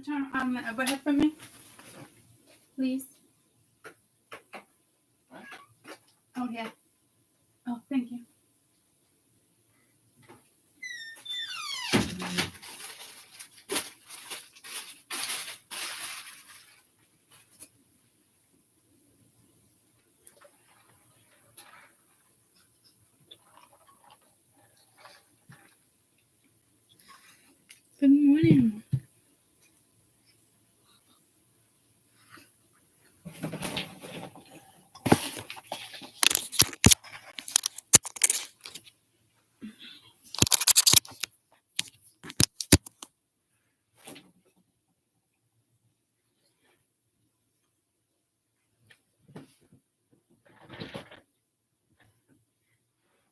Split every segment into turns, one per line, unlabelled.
turn on the overhead for me, please?
What?
Oh, yeah. Oh, thank you. Good morning.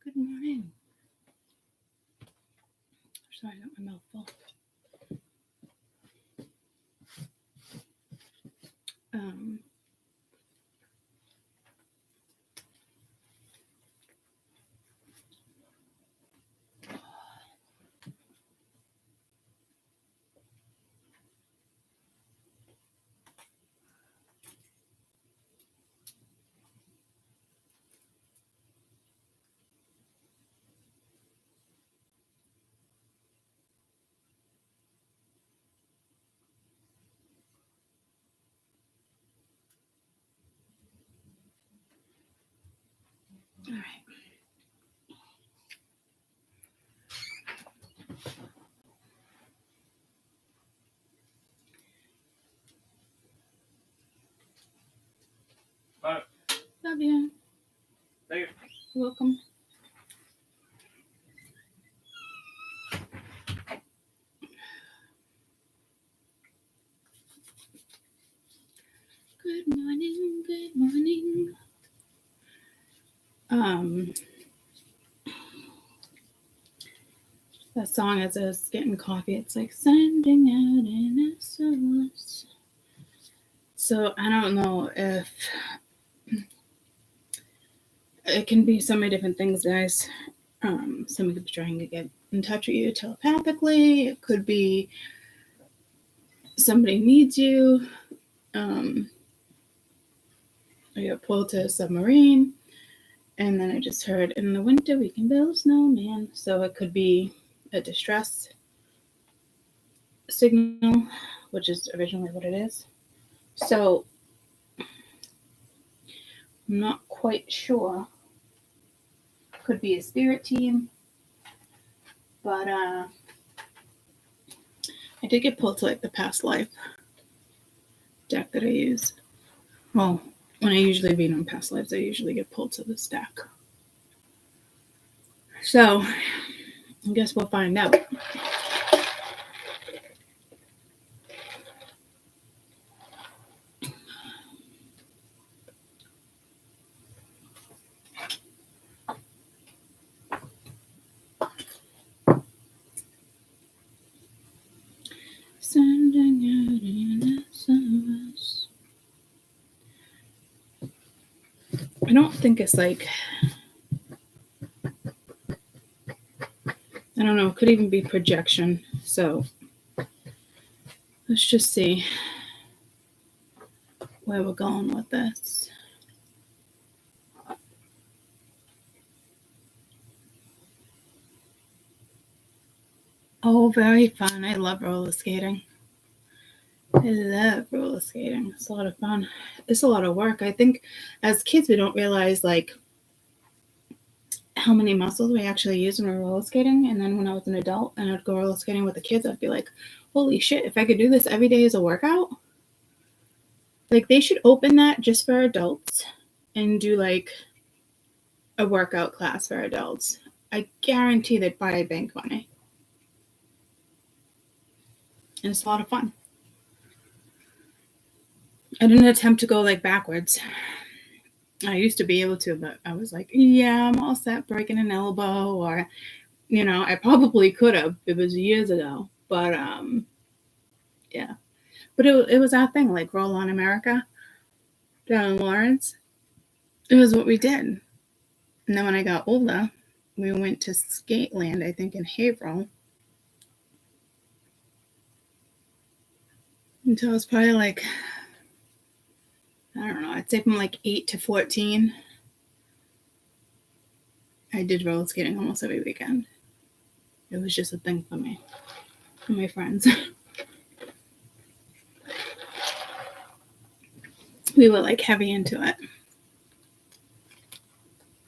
Good morning. Sorry, I got my mouth full. All right.
Bye.
Love you.
Thank you.
You're welcome. Good morning. Good morning. That song as I was getting coffee, it's like sending out an S.O.S. So I don't know if it can be so many different things, guys. Somebody could be trying to get in touch with you telepathically. It could be somebody needs you. I got pulled to a submarine. And then I just heard, in the winter we can build snowman. So it could be a distress signal, which is originally what it is. So I'm not quite sure. Could be a spirit team. But I did get pulled to like the past life deck that I use. Well, when I usually read on past lives, I usually get pulled to this deck. So I guess we'll find out. Sending out an S.O.S. I don't think it's like, I don't know, it could even be projection. So let's just see where we're going with this. Oh, very fun. I love roller skating. I love roller skating. It's a lot of fun. It's a lot of work. I think as kids, we don't realize like how many muscles we actually use when we're roller skating. And then when I was an adult and I'd go roller skating with the kids, I'd be like, holy shit, if I could do this every day as a workout, like they should open that just for adults and do like a workout class for adults. I guarantee they'd buy bank money. And it's a lot of fun. I didn't attempt to go like backwards. I used to be able to, but I was like, yeah, I'm all set breaking an elbow, or, you know, I probably could have. It was years ago, but yeah. But it was our thing, like Roll on America down in Lawrence. It was what we did. And then when I got older, we went to Skateland, I think in Haverhill. until I was probably like, I don't know, I'd say from like 8 to 14. I did roller skating almost every weekend. It was just a thing for me and my friends. We were like heavy into it.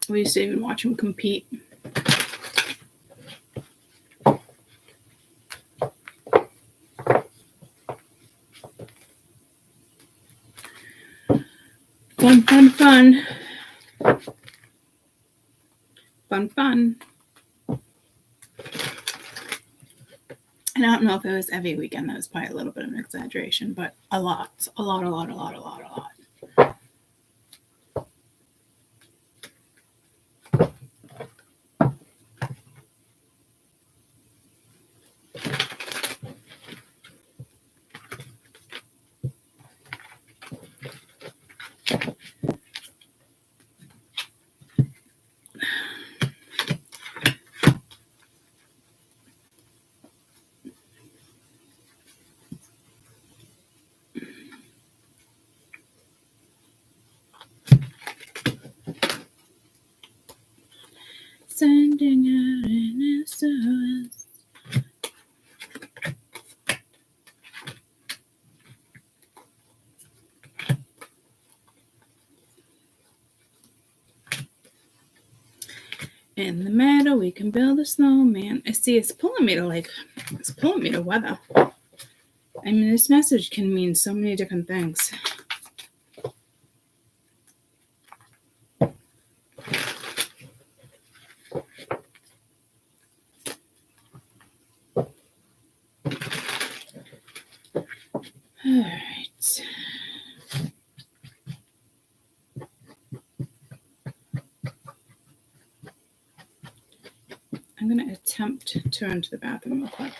We used to even watch them compete. Fun. Fun. And I don't know if it was every weekend. That was probably a little bit of an exaggeration, but a lot. Sending out an S.O.S. In the meadow, we can build a snowman. I see it's pulling me to weather. I mean, this message can mean so many different things. All right. I'm going to attempt to run to the bathroom real quick.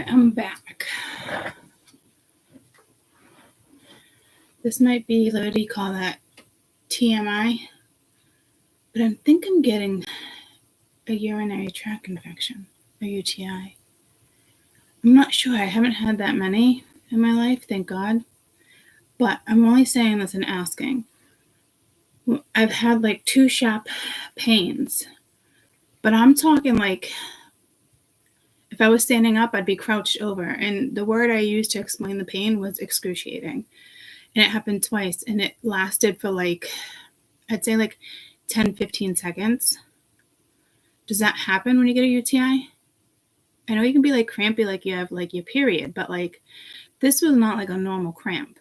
I'm back. This might be, what do you call that? TMI. But I think I'm getting a urinary tract infection, a UTI. I'm not sure. I haven't had that many in my life, thank God. But I'm only saying this and asking. I've had like 2 sharp pains. But I'm talking like, if I was standing up, I'd be crouched over. And the word I used to explain the pain was excruciating. And it happened twice. And it lasted for like, I'd say like 10, 15 seconds. Does that happen when you get a UTI? I know you can be like crampy, like you have like your period, but like this was not like a normal cramp.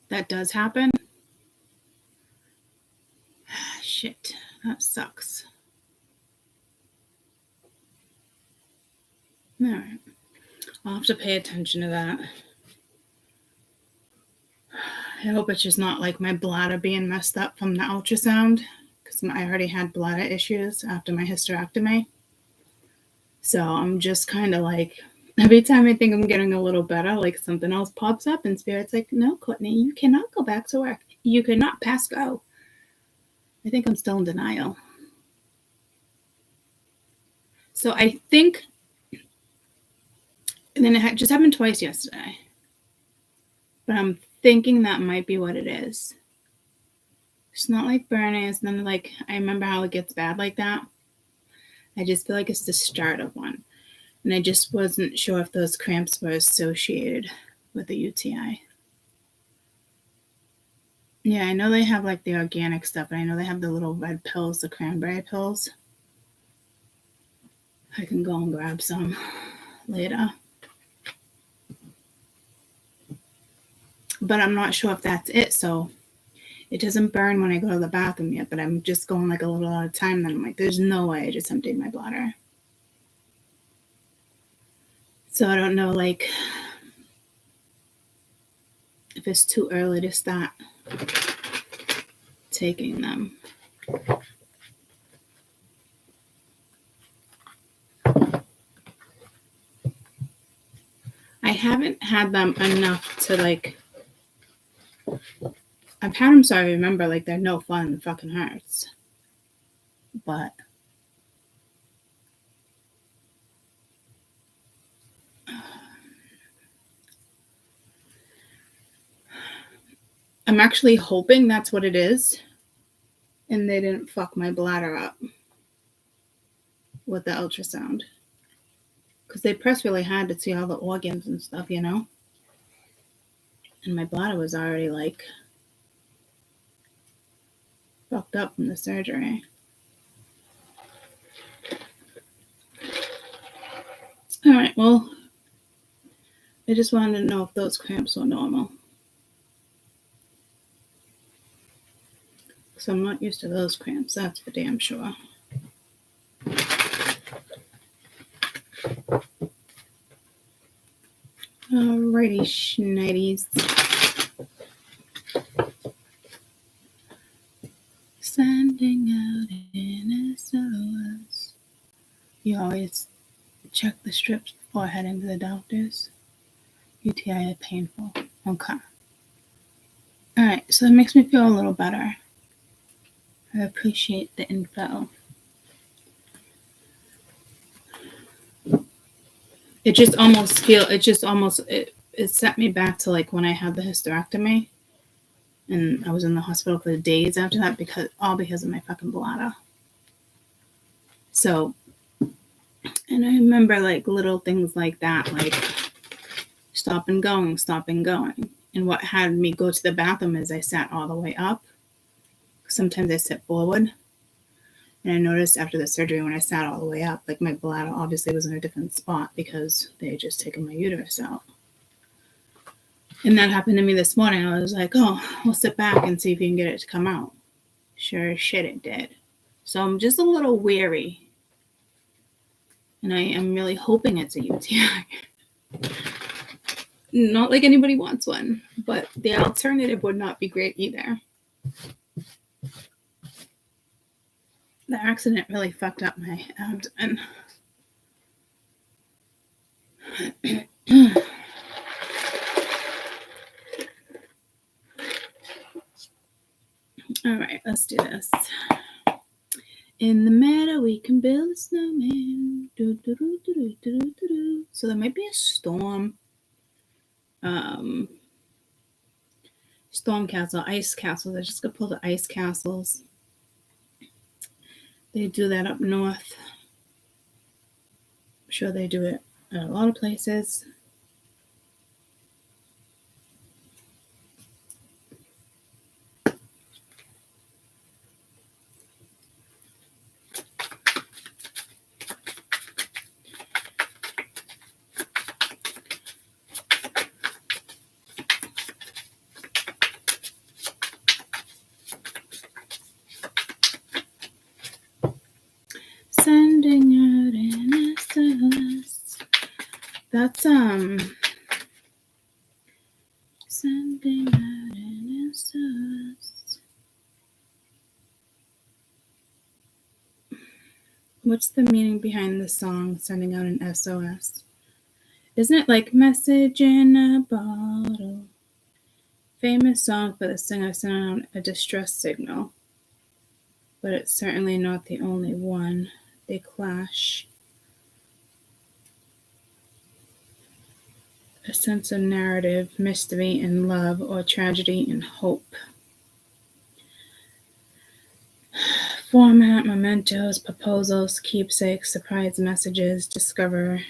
That does happen. Shit, that sucks. All right, I'll have to pay attention to that. I hope it's just not like my bladder being messed up from the ultrasound, because I already had bladder issues after my hysterectomy. So I'm just kind of like, every time I think I'm getting a little better, like something else pops up and Spirit's like, no, Courtney, you cannot go back to work. You cannot pass go. I think I'm still in denial. So I think, and then it just happened twice yesterday. But I'm thinking that might be what it is. It's not like burning. It's not like, I remember how it gets bad like that. I just feel like it's the start of one. And I just wasn't sure if those cramps were associated with a UTI. Yeah, I know they have like the organic stuff, and I know they have the little red pills, the cranberry pills. I can go and grab some later. But I'm not sure if that's it, so it doesn't burn when I go to the bathroom yet, but I'm just going like a little at a time. Then I'm like, there's no way I just emptied my bladder. So I don't know, like, if it's too early to start taking them. I haven't had them enough to, like, I've had them so I remember, like, they're no fun. It fucking hurts. But I'm actually hoping that's what it is, and they didn't fuck my bladder up with the ultrasound. Because they pressed really hard to see all the organs and stuff, you know? And my bladder was already, like, fucked up from the surgery. All right, well, I just wanted to know if those cramps were normal. So I'm not used to those cramps, that's for damn sure. Alrighty, schnighties. Sending out an S.O.S. You always check the strips before heading to the doctors. UTI is painful. Okay. Alright, so that makes me feel a little better. I appreciate the info. It set me back to like when I had the hysterectomy. And I was in the hospital for days after that because of my fucking bladder. So, and I remember like little things like that, like stop and going. And what had me go to the bathroom is I sat all the way up. Sometimes I sit forward. And I noticed after the surgery when I sat all the way up, like my bladder obviously was in a different spot because they had just taken my uterus out. And that happened to me this morning. I was like, oh, we'll sit back and see if you can get it to come out. Sure as shit it did. So I'm just a little weary. And I am really hoping it's a UTI. Not like anybody wants one, but the alternative would not be great either. The accident really fucked up my abdomen. All right, let's do this. In the meadow, we can build a snowman. So there might be a storm. Storm castle, ice castles. I just got to pull the ice castles. They do that up north. I'm sure they do it at a lot of places. Sending out an S.O.S. That's What's the meaning behind the song sending out an SOS? Isn't it like message in a bottle? Famous song for the singer sending out a distress signal. But it's certainly not the only one. They clash. A sense of narrative, mystery and love, or tragedy and hope. Format, mementos, proposals, keepsakes, surprise messages, discover.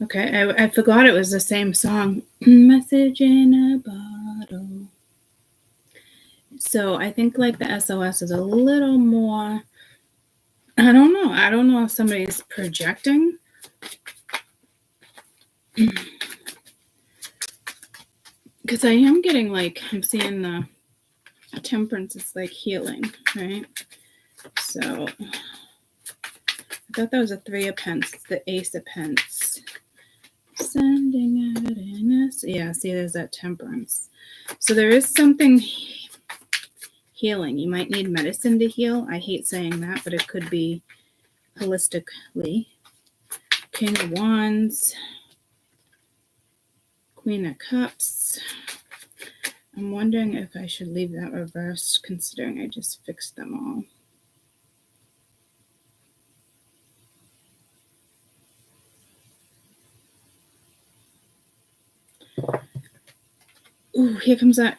Okay, I forgot it was the same song. Message in a bottle. So I think like the SOS is a little more, I don't know. I don't know if somebody's projecting. Because I am getting like, I'm seeing the temperance is like healing, right? So I thought that was a 3 of Pence. It's the Ace of Pence. Sending out in us. Yeah, see, there's that temperance. So there is something healing. You might need medicine to heal. I hate saying that, but it could be holistically. King of Wands. Queen of Cups. I'm wondering if I should leave that reversed, considering I just fixed them all. Ooh, here comes that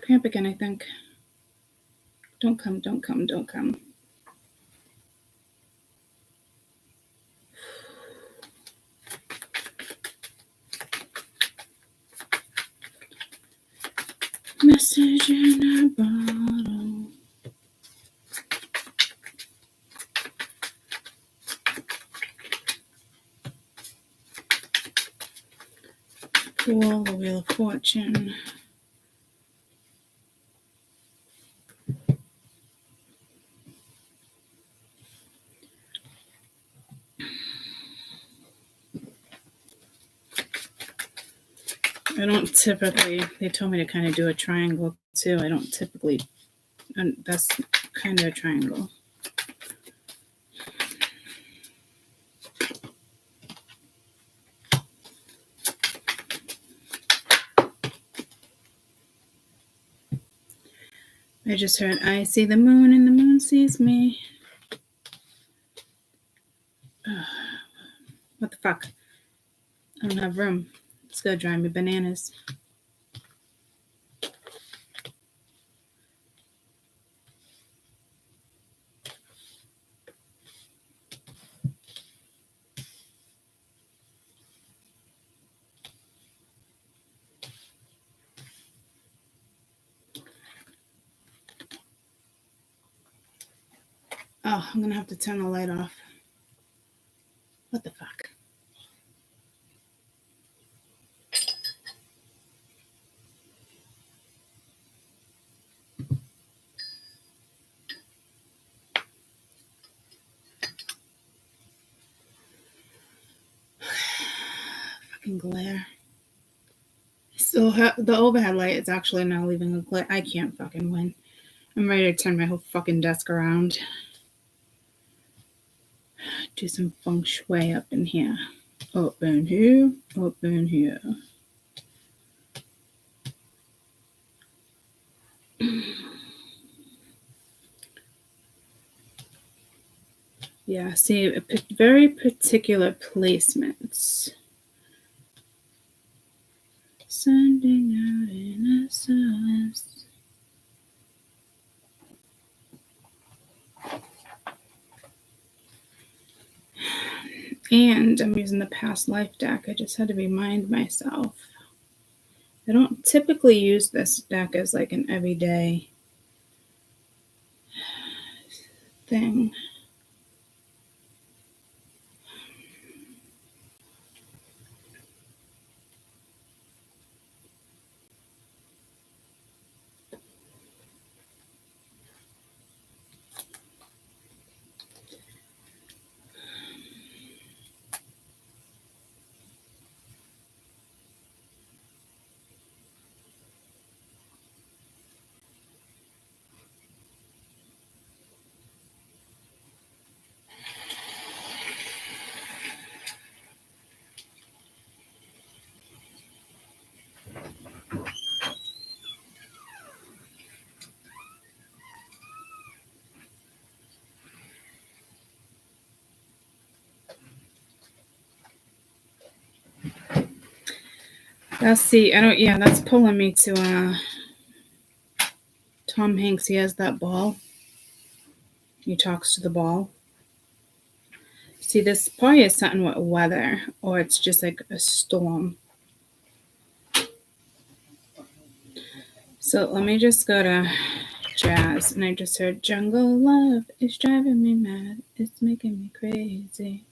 cramp again, I think. Don't come, don't come, don't come. Message in a bottle. Cool, the Wheel of Fortune. I don't typically, they told me to kind of do a triangle too. I don't typically, and that's kind of a triangle. I just heard, I see the moon and the moon sees me. What the fuck? I don't have room. Let's go dry me bananas. Oh, I'm gonna have to turn the light off. What the fuck? Fucking glare. So the overhead light is actually now leaving a glare. I can't fucking win. I'm ready to turn my whole fucking desk around. Do some feng shui up in here. Up in here. Up in here. Yeah, see, very particular placements. Sending out an S.O.S. And I'm using the past life deck. I just had to remind myself. I don't typically use this deck as like an everyday thing. Let's see. That's pulling me to Tom Hanks. He has that ball. He talks to the ball. See, this probably is something with weather, or it's just like a storm. So let me just go to jazz, and I just heard Jungle Love is driving me mad. It's making me crazy.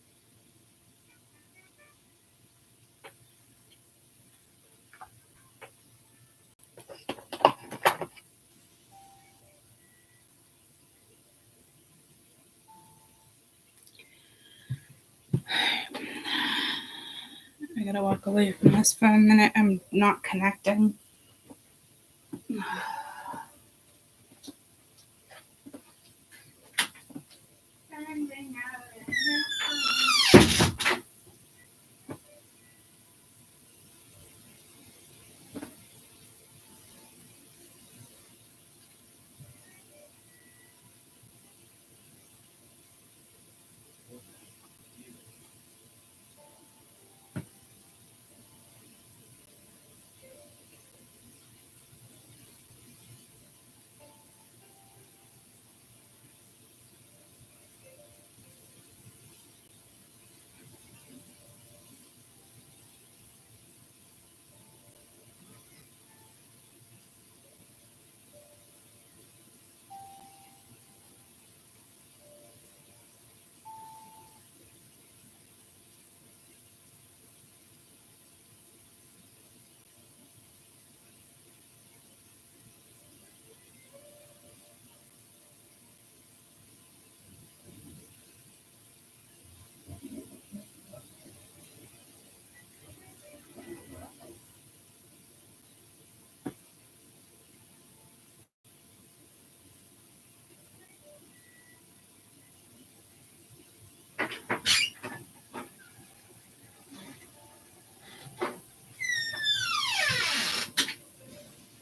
I gotta walk away from this for a minute. I'm not connecting.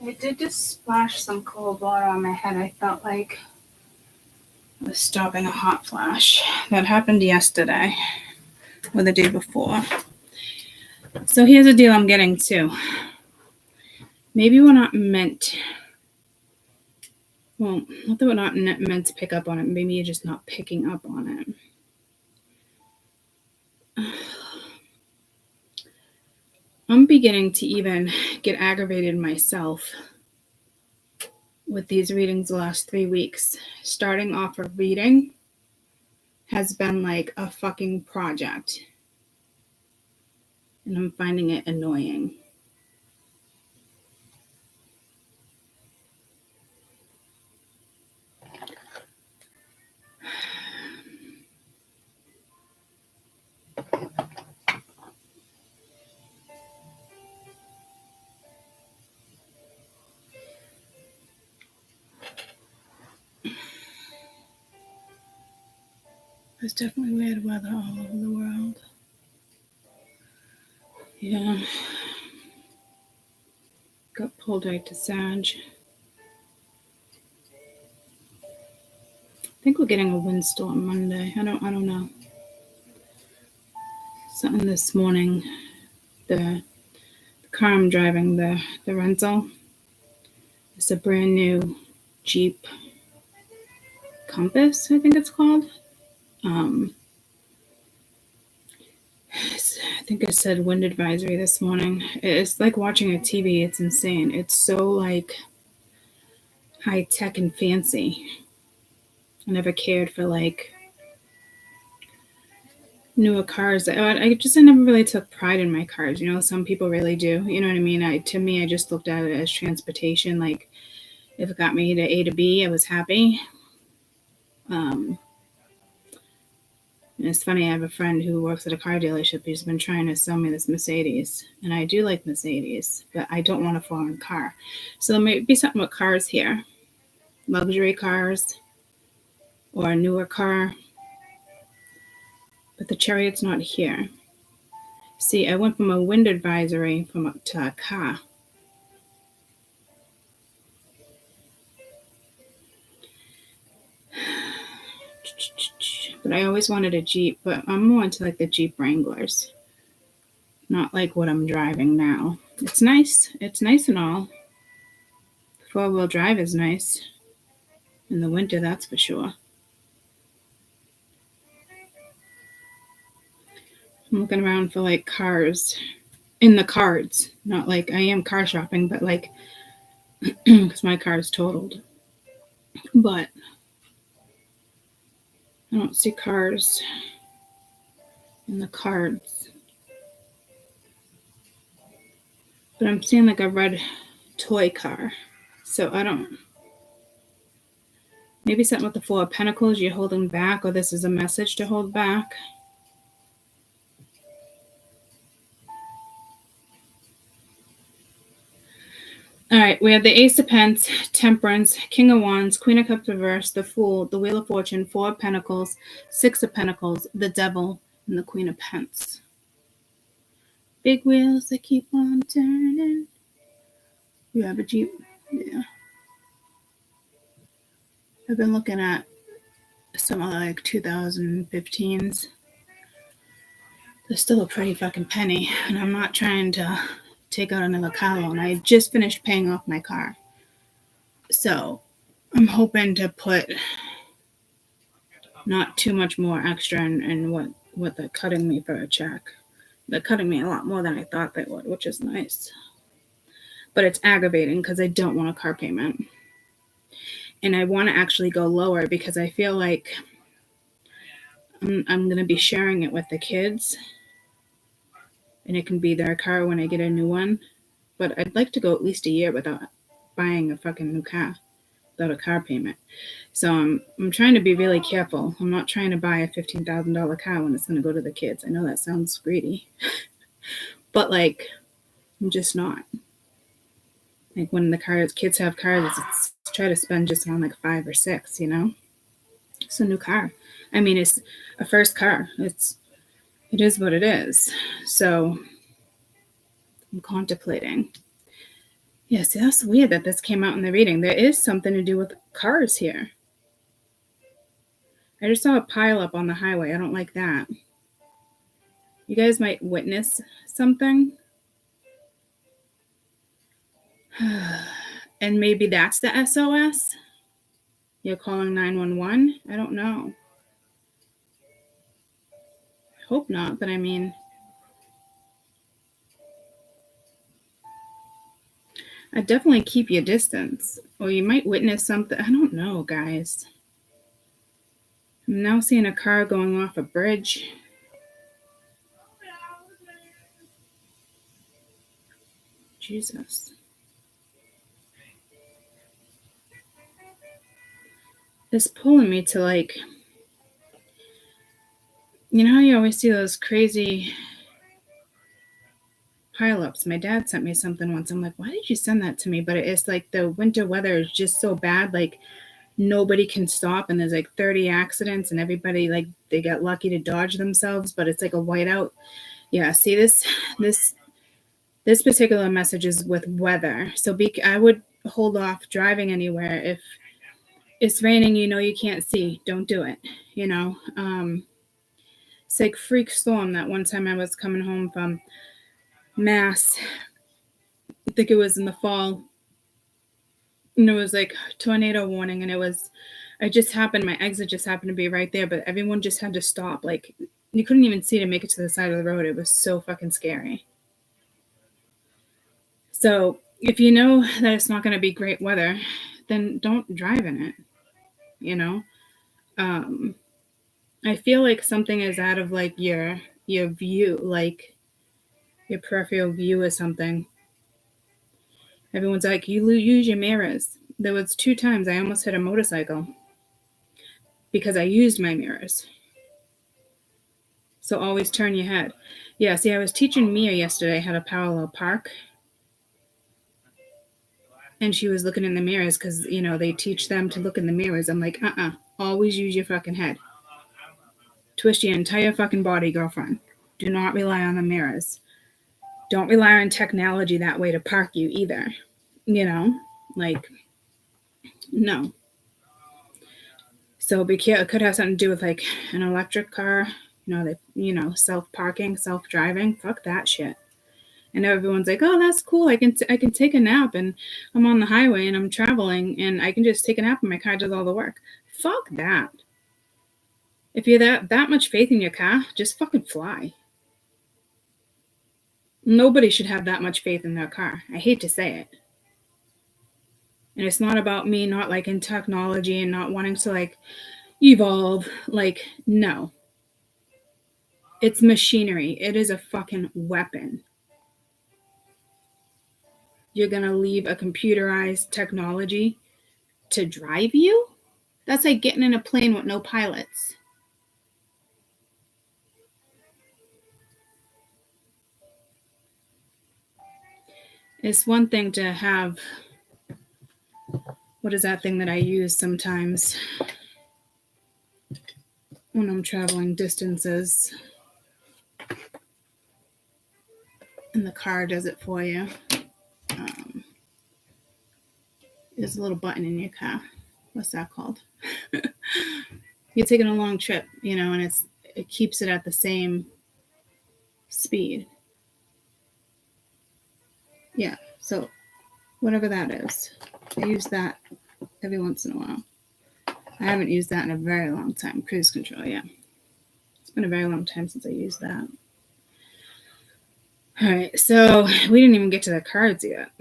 I did just splash some cold water on my head. I felt like I was stopping a hot flash. That happened yesterday or the day before. So here's a deal I'm getting to. Maybe we're not meant. Well, not that we're not meant to pick up on it. Maybe you're just not picking up on it. I'm beginning to even get aggravated myself with these readings the last 3 weeks. Starting off a reading has been like a fucking project. And I'm finding it annoying. There's definitely weird weather all over the world. Yeah. Got pulled right to Sag. I think we're getting a windstorm Monday. I don't know. Something this morning. The car I'm driving, the rental. It's a brand new Jeep Compass, I think it's called. I think it said wind advisory this morning. It's like watching a TV. It's insane. It's so like high tech and fancy. I never cared for like newer cars. I never really took pride in my cars. You know, some people really do. You know what I mean? To me, I just looked at it as transportation. Like if it got me to A to B, I was happy. And it's funny, I have a friend who works at a car dealership who's been trying to sell me this Mercedes. And I do like Mercedes, but I don't want a foreign car. So there might be something with cars here. Luxury cars or a newer car. But the Chariot's not here. See, I went from a wind advisory to a car. But I always wanted a Jeep, but I'm more into like the Jeep Wranglers. Not like what I'm driving now. It's nice. It's nice and all. 4-wheel drive is nice. In the winter, that's for sure. I'm looking around for like cars in the cards. Not like I am car shopping, but like because my car is totaled. But I don't see cars in the cards. But I'm seeing like a red toy car. So I don't. Maybe something with the 4 of Pentacles you're holding back, or this is a message to hold back. All right, we have the Ace of Pentacles, Temperance, King of Wands, Queen of Cups reversed, the Fool, the Wheel of Fortune, 4 of Pentacles, 6 of Pentacles, the Devil, and the Queen of Pentacles. Big wheels that keep on turning. You have a Jeep? Yeah. I've been looking at some of like 2015s. They're still a pretty fucking penny, and I'm not trying to take out another car loan. I just finished paying off my car. So I'm hoping to put not too much more extra in what they're cutting me for a check. They're cutting me a lot more than I thought they would, which is nice. But it's aggravating because I don't want a car payment. And I want to actually go lower because I feel like I'm going to be sharing it with the kids. And it can be their car when I get a new one. But I'd like to go at least a year without buying a fucking new car, without a car payment. So I'm trying to be really careful. I'm not trying to buy a $15,000 car when it's going to go to the kids. I know that sounds greedy. But like, I'm just not. Like when the kids have cars, it's try to spend just on like 5 or 6, you know? It's a new car. I mean, it's a first car. It is what it is. So I'm contemplating. Yeah, see, that's weird that this came out in the reading. There is something to do with cars here. I just saw a pile up on the highway. I don't like that. You guys might witness something. And maybe that's the S.O.S. You're calling 911? I don't know. I hope not, but I mean, I definitely keep your distance. Or you might witness something. I don't know, guys. I'm now seeing a car going off a bridge. Jesus. It's pulling me to like, you know how you always see those crazy pileups? My dad sent me something once. I'm like, why did you send that to me? But it's like the winter weather is just so bad. Like nobody can stop, and there's like 30 accidents, and everybody like they got lucky to dodge themselves. But it's like a whiteout. Yeah. See this particular message is with weather. So I would hold off driving anywhere if it's raining. You know you can't see. Don't do it. You know. It's like freak storm. That one time I was coming home from Mass, I think it was in the fall, and it was like tornado warning, and my exit just happened to be right there, but everyone just had to stop. Like you couldn't even see to make it to the side of the road. It was so fucking scary. So if you know that it's not going to be great weather, then don't drive in it, you know? I feel like something is out of like your view, like your peripheral view or something. Everyone's like, you use your mirrors. There was 2 times I almost hit a motorcycle because I used my mirrors. So always turn your head. Yeah, see, I was teaching Mia yesterday how to parallel park. And she was looking in the mirrors because, you know, they teach them to look in the mirrors. I'm like, always use your fucking head. Twist your entire fucking body, girlfriend. Do not rely on the mirrors. Don't rely on technology that way to park you either. You know, like, no. So be careful. It could have something to do with like an electric car. You know, self-parking, self-driving. Fuck that shit. And everyone's like, oh, that's cool. I can take a nap, and I'm on the highway and I'm traveling and I can just take a nap and my car does all the work. Fuck that. If you're that much faith in your car, just fucking fly. Nobody should have that much faith in their car. I hate to say it. And it's not about me not liking technology and not wanting to like evolve. Like, no. It's machinery. It is a fucking weapon. You're going to leave a computerized technology to drive you? That's like getting in a plane with no pilots. It's one thing to have, what is that thing that I use sometimes when I'm traveling distances? And the car does it for you. There's a little button in your car. What's that called? You're taking a long trip, you know, and it keeps it at the same speed. Yeah, so whatever that is, I use that every once in a while. I haven't used that in a very long time. Cruise control, yeah. It's been a very long time since I used that. All right, so we didn't even get to the cards yet.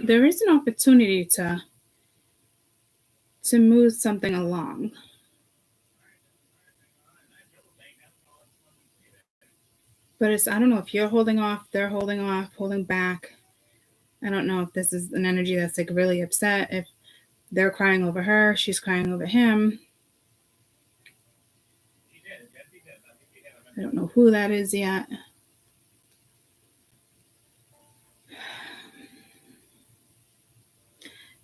There is an opportunity to move something along. But I don't know if you're holding off, they're holding off, holding back. I don't know if this is an energy that's like really upset, if they're crying over her, she's crying over him. I don't know who that is yet.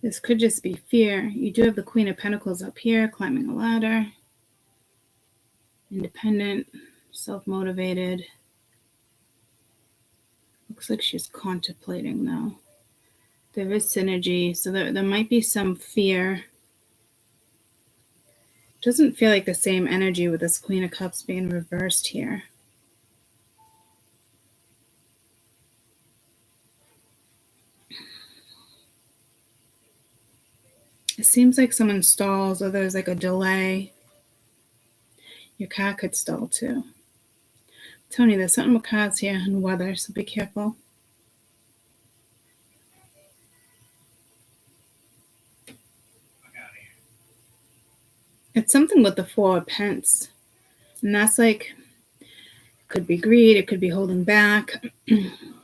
This could just be fear. You do have the Queen of Pentacles up here, climbing a ladder. Independent, self-motivated. Looks like she's contemplating though. There is synergy, so there might be some fear. Doesn't feel like the same energy with this Queen of Cups being reversed here. It seems like someone stalls, or there's like a delay. Your car could stall too. Tony, there's something with cars here and weather, so be careful. It's something with the Four of Pence. And that's like, could be greed, it could be holding back.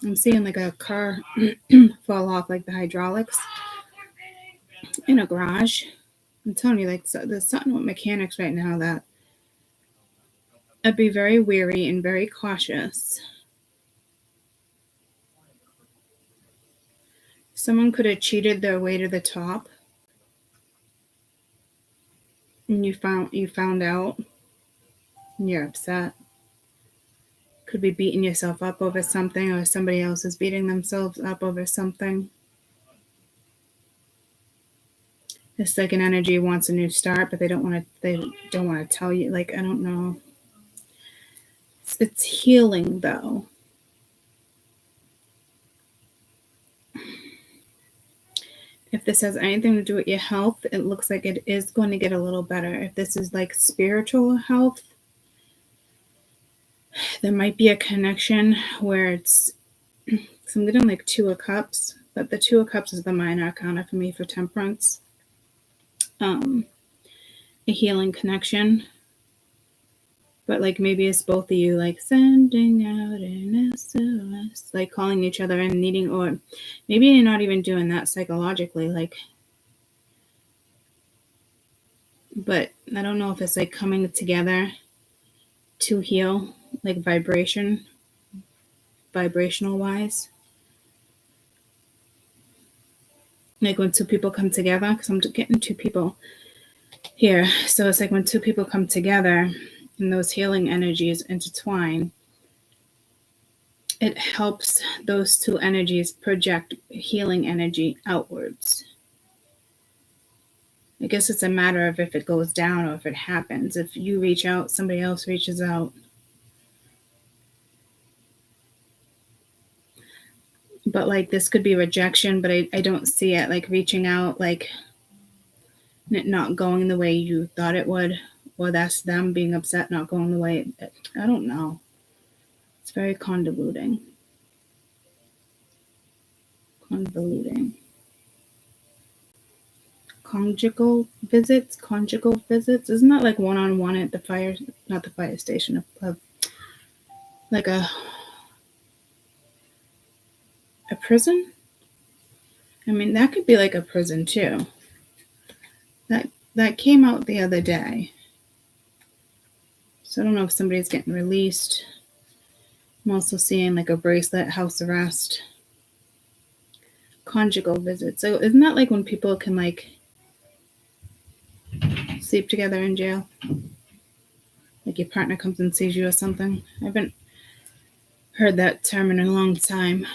I'm seeing like a car fall off, like the hydraulics in a garage. I'm telling you, like, there's something with mechanics right now that I'd be very wary and very cautious. Someone could have cheated their way to the top, and you found out, and you're upset. Could be beating yourself up over something, or somebody else is beating themselves up over something. The second energy wants a new start, but they don't want to tell you. Like, I don't know. It's healing though. If this has anything to do with your health, it looks like it is going to get a little better. If this is like spiritual health, there might be a connection where it's, so I'm getting like Two of Cups, but the Two of Cups is the minor arcana for me for temperance. A healing connection. But like maybe it's both of you like sending out an S.O.S, like calling each other and needing, or maybe you're not even doing that psychologically, like, but I don't know if it's like coming together to heal, like vibrational wise. Like when two people come together, because I'm getting two people. here. So it's like when two people come together and those healing energies intertwine, it helps those two energies project healing energy outwards. I guess it's a matter of if it goes down or if it happens. If you reach out, somebody else reaches out. But like this could be rejection, but I don't see it like reaching out, like it not going the way you thought it would, or that's them being upset, not going the way I don't know. It's very convoluting. Conjugal visits. Isn't that like one-on-one at the fire, not the fire station, like a prison? I mean, that could be like a prison too. That came out the other day. So I don't know if somebody's getting released. I'm also seeing like a bracelet, house arrest, conjugal visit. So isn't that like when people can like sleep together in jail? Like your partner comes and sees you or something? I haven't heard that term in a long time.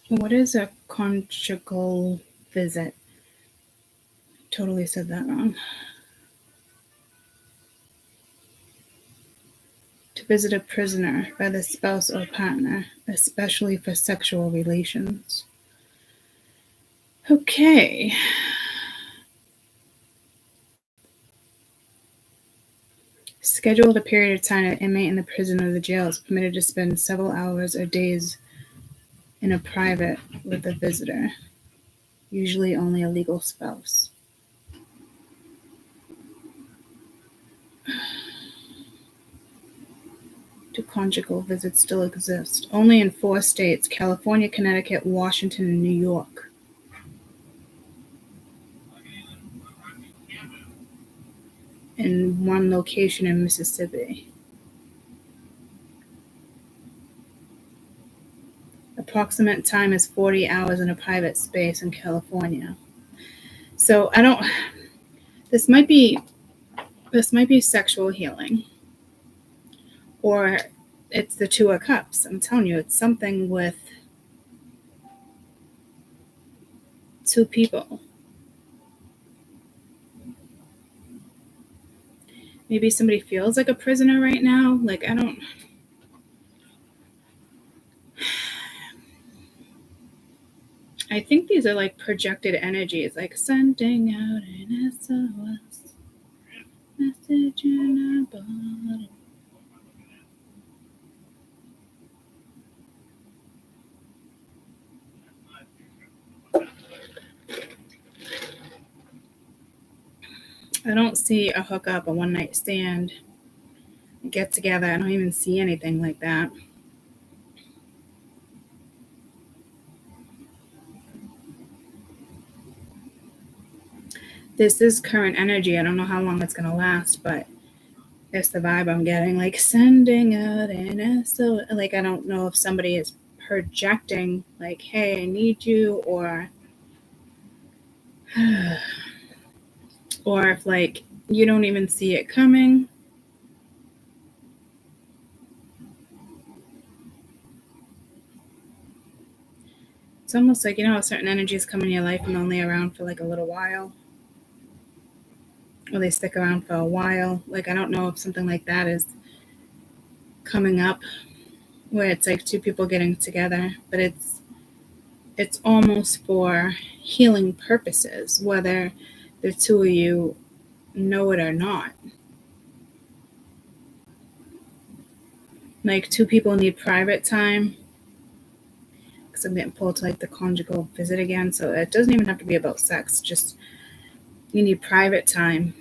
What is a conjugal visit? Totally said that wrong. To visit a prisoner by the spouse or partner, especially for sexual relations. Okay. Scheduled a period of time an inmate in the prison or the jail is permitted to spend several hours or days in a private with a visitor, usually only a legal spouse. Do conjugal visits still exist? Only in 4 states: California, Connecticut, Washington, and New York. And 1 location in Mississippi. Approximate time is 40 hours in a private space in California. So I don't. This might be sexual healing, or it's the 2 of Cups. I'm telling you, it's something with 2 people. Maybe somebody feels like a prisoner right now. Like I don't. I think these are like projected energies, like sending out an S.O.S. message in a bottle. I don't see a hookup, a one night stand, a get together. I don't even see anything like that. This is current energy. I don't know how long it's going to last, but it's the vibe I'm getting. Like sending out an SOS. Like I don't know if somebody is projecting, like, hey, I need you, or or if like you don't even see it coming. It's almost like, certain energies come in your life and only around for like a little while, or they stick around for a while. Like I don't know if something like that is coming up, where it's like 2 people getting together, but it's almost for healing purposes, whether the 2 of you know it or not. Like 2 people need private time, because I'm getting pulled to like the conjugal visit again. So it doesn't even have to be about sex. Just you need private time.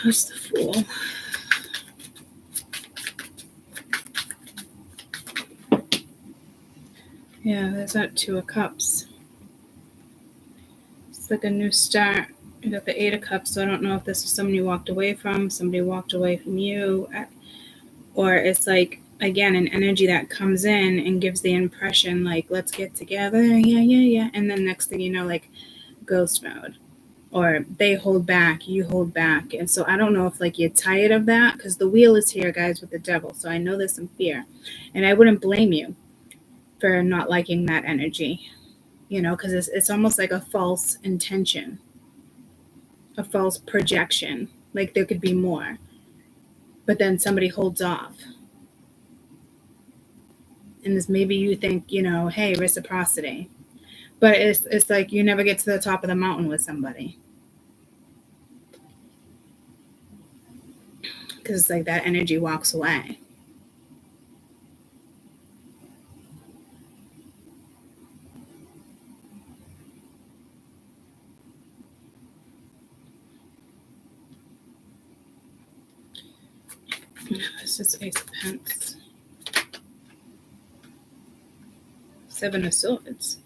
Who's the Fool? Yeah, there's that Two of Cups. It's like a new start. You got the Eight of Cups, so I don't know if this is someone you walked away from, somebody walked away from you, or it's like, again, an energy that comes in and gives the impression like, let's get together, yeah. And then next thing you know, like ghost mode. Or they hold back, you hold back. And so I don't know if like you're tired of that, because the Wheel is here, guys, with the Devil. So I know there's some fear. And I wouldn't blame you for not liking that energy, you know, because it's almost like a false intention, a false projection. Like there could be more. But then somebody holds off. And this, maybe you think, you know, hey, reciprocity. But it's like you never get to the top of the mountain with somebody. Because it's like that energy walks away. This is Ace of Pentacles. Seven of Swords.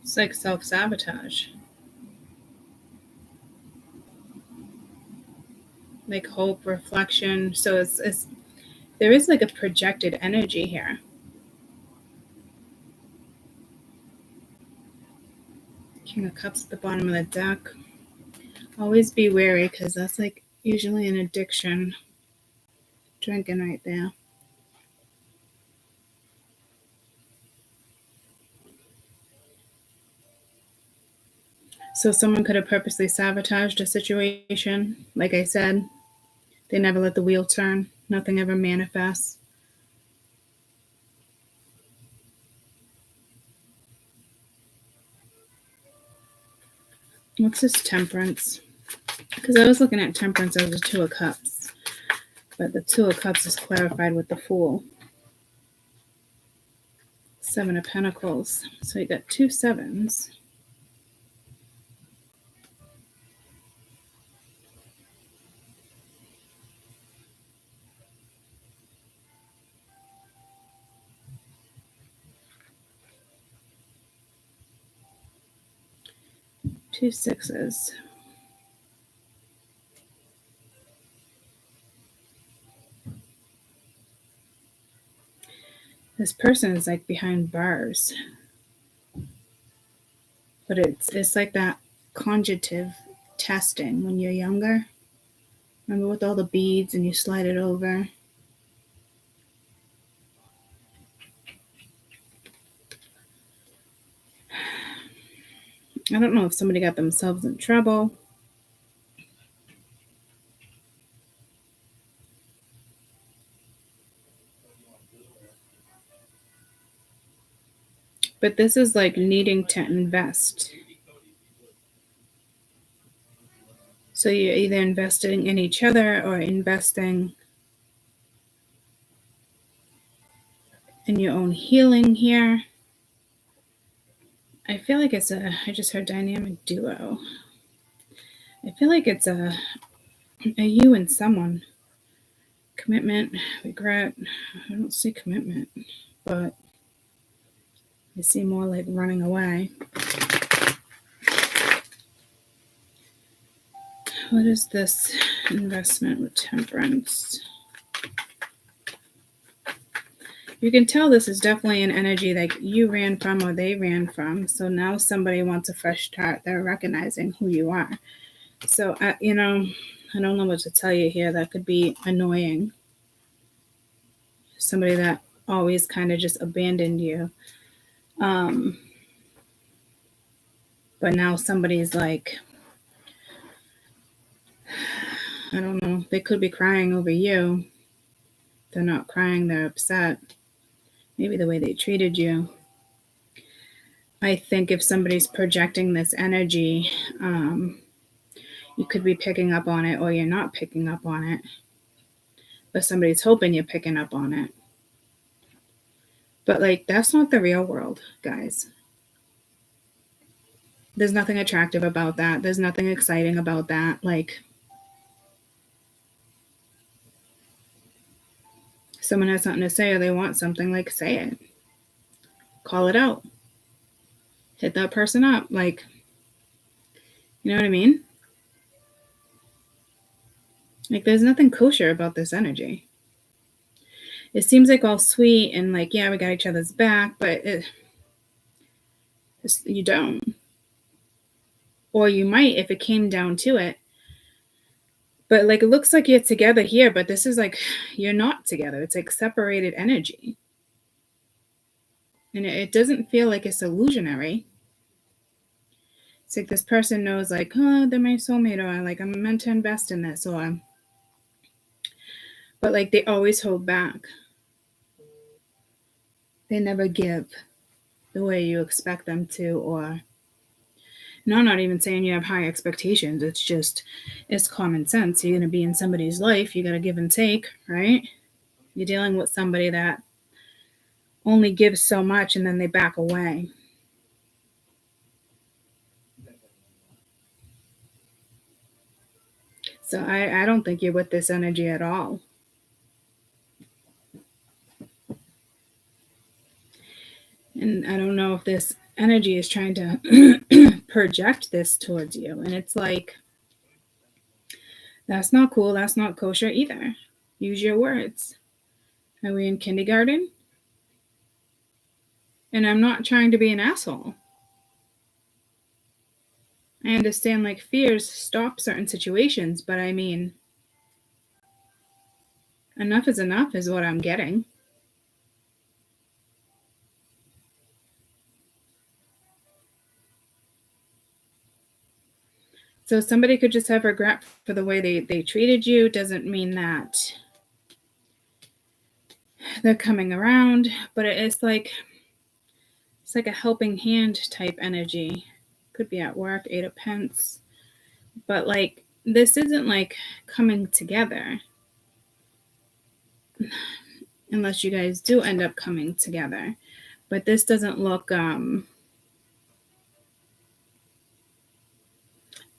It's like self-sabotage. Like hope, reflection. So it's there is like a projected energy here. King of Cups at the bottom of the deck. Always be wary, because that's like usually an addiction. Drinking right there. So someone could have purposely sabotaged a situation. Like I said, they never let the wheel turn. Nothing ever manifests. What's this Temperance? Because I was looking at Temperance as the Two of Cups. But the Two of Cups is clarified with the Fool. Seven of Pentacles. So you got two sevens. Two sixes. This person is like behind bars. But it's like that conjunctive testing when you're younger. Remember with all the beads and you slide it over? I don't know if somebody got themselves in trouble. But this is like needing to invest. So you're either investing in each other or investing in your own healing here. I feel like it's I just heard dynamic duo. I feel like it's a you and someone. Commitment, regret. I don't see commitment, but I see more like running away. What is this investment with Temperance? You can tell this is definitely an energy like you ran from or they ran from. So now somebody wants a fresh start. They're recognizing who you are. So, you know, I don't know what to tell you here. That could be annoying. Somebody that always kind of just abandoned you. But now somebody's like, I don't know, they could be crying over you. They're not crying, they're upset. Maybe the way they treated you. I think if somebody's projecting this energy, you could be picking up on it or you're not picking up on it. But somebody's hoping you're picking up on it. But like, that's not the real world, guys. There's nothing attractive about that. There's nothing exciting about that. Like, someone has something to say or they want something, like, say it. Call it out. Hit that person up. Like, you know what I mean? Like, there's nothing kosher about this energy. It seems like all sweet and like, yeah, we got each other's back, but you don't. Or you might if it came down to it. But like, it looks like you're together here, but this is like, you're not together. It's like separated energy. And it doesn't feel like it's illusionary. It's like this person knows, like, oh, they're my soulmate, or like, I'm meant to invest in this, or, but like, they always hold back. They never give the way you expect them to, or, no, I'm not even saying you have high expectations. It's just, it's common sense. You're going to be in somebody's life. You got to give and take, right? You're dealing with somebody that only gives so much and then they back away. So I don't think you're with this energy at all. And I don't know if this energy is trying to project this towards you. And it's like, that's not cool. That's not kosher either. Use your words. Are we in kindergarten? And I'm not trying to be an asshole. I understand, like, fears stop certain situations, but I mean, enough is enough is what I'm getting. So somebody could just have regret for the way they treated you. Doesn't mean that they're coming around, but it's like a helping hand type energy. Could be at work, 8 of Pence. But like, this isn't like coming together. Unless you guys do end up coming together. But this doesn't look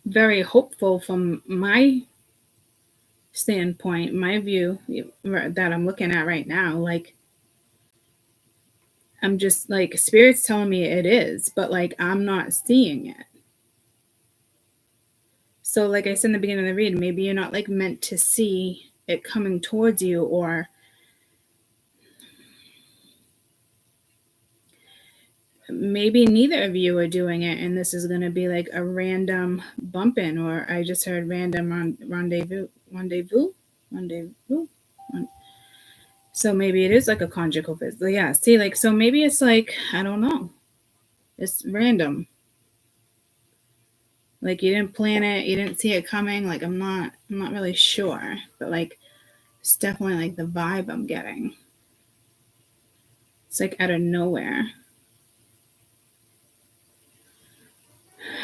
very hopeful from my standpoint, my view that I'm looking at right now. Like, I'm just like, Spirit's telling me it is, but like, I'm not seeing it. So like I said in the beginning of the read, maybe you're not like meant to see it coming towards you, or maybe neither of you are doing it and this is going to be like a random bump in, or I just heard random rendezvous. So maybe it is like a conjugal visit. Yeah, see, like, so maybe it's like, I don't know, it's random. Like, you didn't plan it, you didn't see it coming. Like, I'm not really sure, but like, it's definitely like the vibe I'm getting. It's like out of nowhere.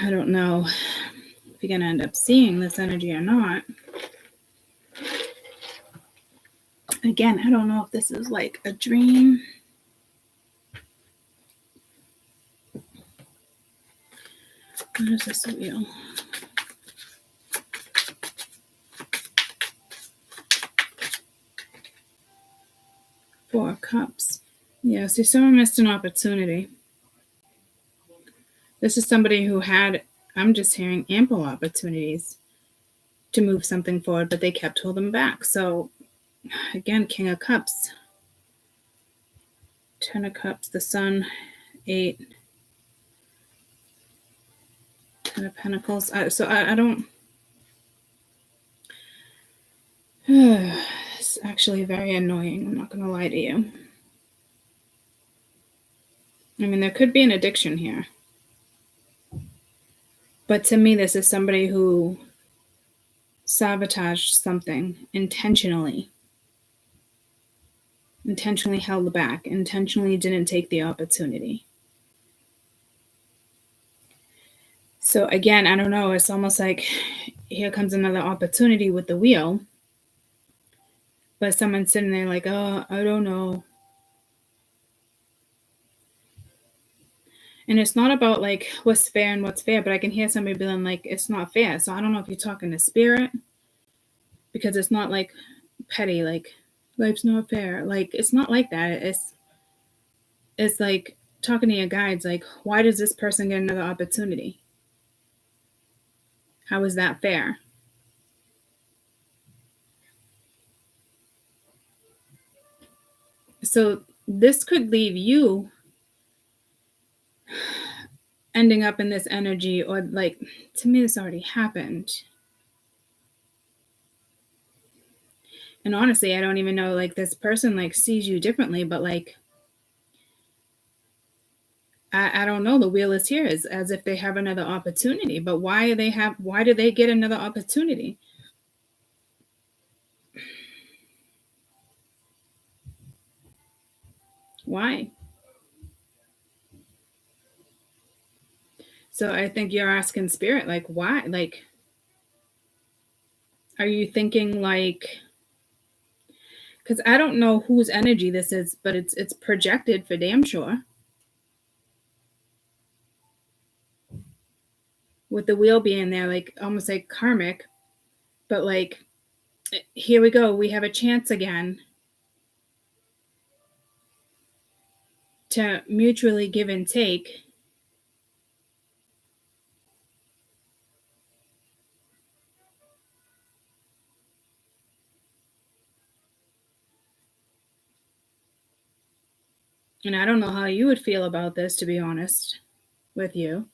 I don't know if you're gonna end up seeing this energy or not. Again, I don't know if this is like a dream. What is this wheel? 4 of Cups. Yeah, see, someone missed an opportunity. This is somebody who had, I'm just hearing, ample opportunities to move something forward, but they kept holding back. So again, King of Cups, 10 of Cups, the Sun, 8, 10 of Pentacles. So I don't, it's actually very annoying. I'm not going to lie to you. I mean, there could be an addiction here. But to me, this is somebody who sabotaged something intentionally held back, intentionally didn't take the opportunity. So again, I don't know, it's almost like here comes another opportunity with the wheel, but someone's sitting there like, oh, I don't know. And it's not about like what's fair and what's fair, but I can hear somebody being like, it's not fair. So I don't know if you're talking to spirit, because it's not like petty, like life's not fair. Like it's not like that. It's like talking to your guides, like, why does this person get another opportunity? How is that fair? So this could leave you ending up in this energy, or like, to me, this already happened. And honestly, I don't even know, like, this person like sees you differently, but like, I don't know. The wheel is here as if they have another opportunity, but why do they get another opportunity? Why? So I think you're asking spirit, like, why? Like, are you thinking like, because I don't know whose energy this is, but it's projected for damn sure. With the wheel being there, like almost like karmic, but like, here we go. We have a chance again to mutually give and take. And I don't know how you would feel about this, to be honest with you,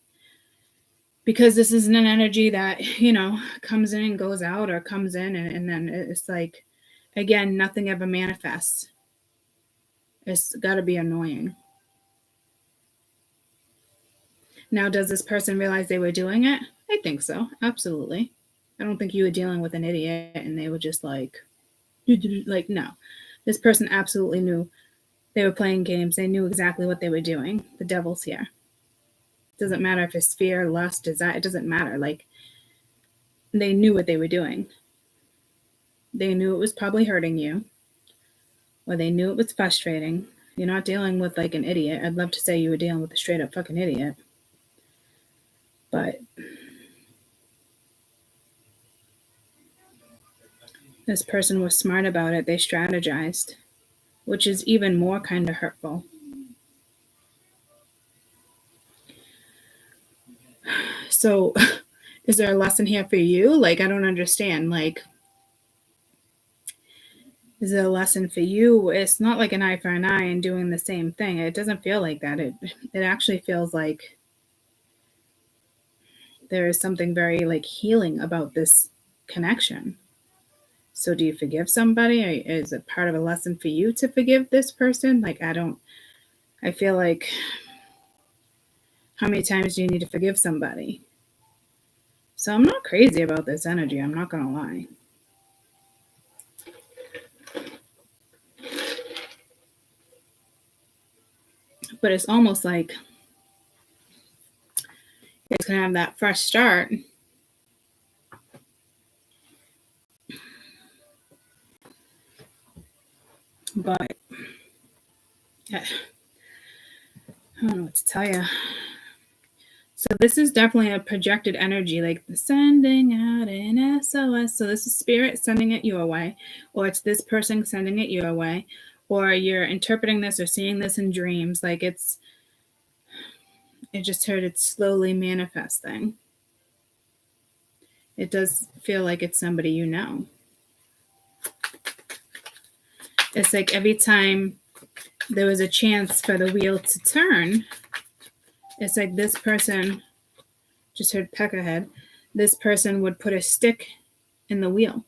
because this isn't an energy that, comes in and goes out, or comes in and then it's like, again, nothing ever manifests. It's got to be annoying. Now, does this person realize they were doing it? I think so. Absolutely. I don't think you were dealing with an idiot and they were just like, no. This person absolutely knew they were playing games. They knew exactly what they were doing. The devil's here. It doesn't matter if it's fear, lust, desire. It doesn't matter. Like, they knew what they were doing. They knew it was probably hurting you, or they knew it was frustrating. You're not dealing with like an idiot. I'd love to say you were dealing with a straight up fucking idiot. But this person was smart about it. They strategized, which is even more kind of hurtful. So, is there a lesson here for you? Like, I don't understand. Like, is it a lesson for you? It's not like an eye for an eye and doing the same thing. It doesn't feel like that. It actually feels like there is something very like healing about this connection. So do you forgive somebody? Or is it part of a lesson for you to forgive this person? Like, I feel like, how many times do you need to forgive somebody? So I'm not crazy about this energy. I'm not going to lie. But it's almost like it's going to have that fresh start. But I don't know what to tell you. So this is definitely a projected energy, like the sending out an S.O.S. So this is spirit sending it your way, or it's this person sending it your way, or you're interpreting this or seeing this in dreams. Like it just heard it's slowly manifesting. It does feel like it's somebody you know. It's like every time there was a chance for the wheel to turn, it's like this person, just heard peck ahead, this person would put a stick in the wheel.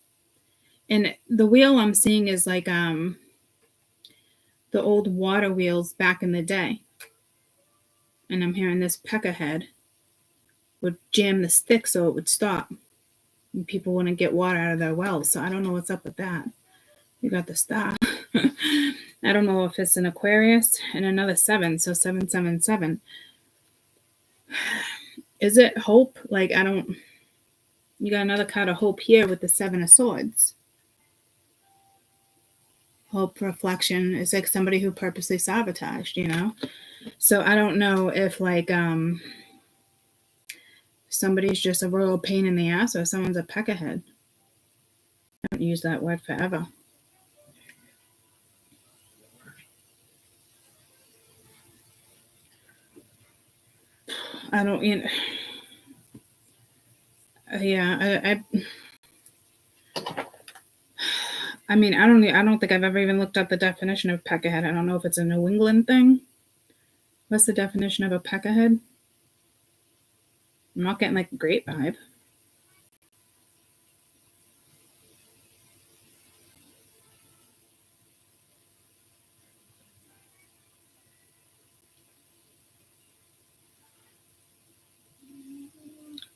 And the wheel I'm seeing is like the old water wheels back in the day. And I'm hearing this peck ahead would jam the stick so it would stop. And people wouldn't get water out of their wells. So I don't know what's up with that. You got the star. I don't know if it's an Aquarius and another 7. So 777. Is it hope? Like, you got another card of hope here with the 7 of Swords. Hope, reflection. It's like somebody who purposely sabotaged, So I don't know if like somebody's just a royal pain in the ass or someone's a peckerhead. I don't use that word forever. I don't, yeah, I mean, I don't think I've ever even looked up the definition of peckerhead. I don't know if it's a New England thing. What's the definition of a peckerhead? I'm not getting like a great vibe.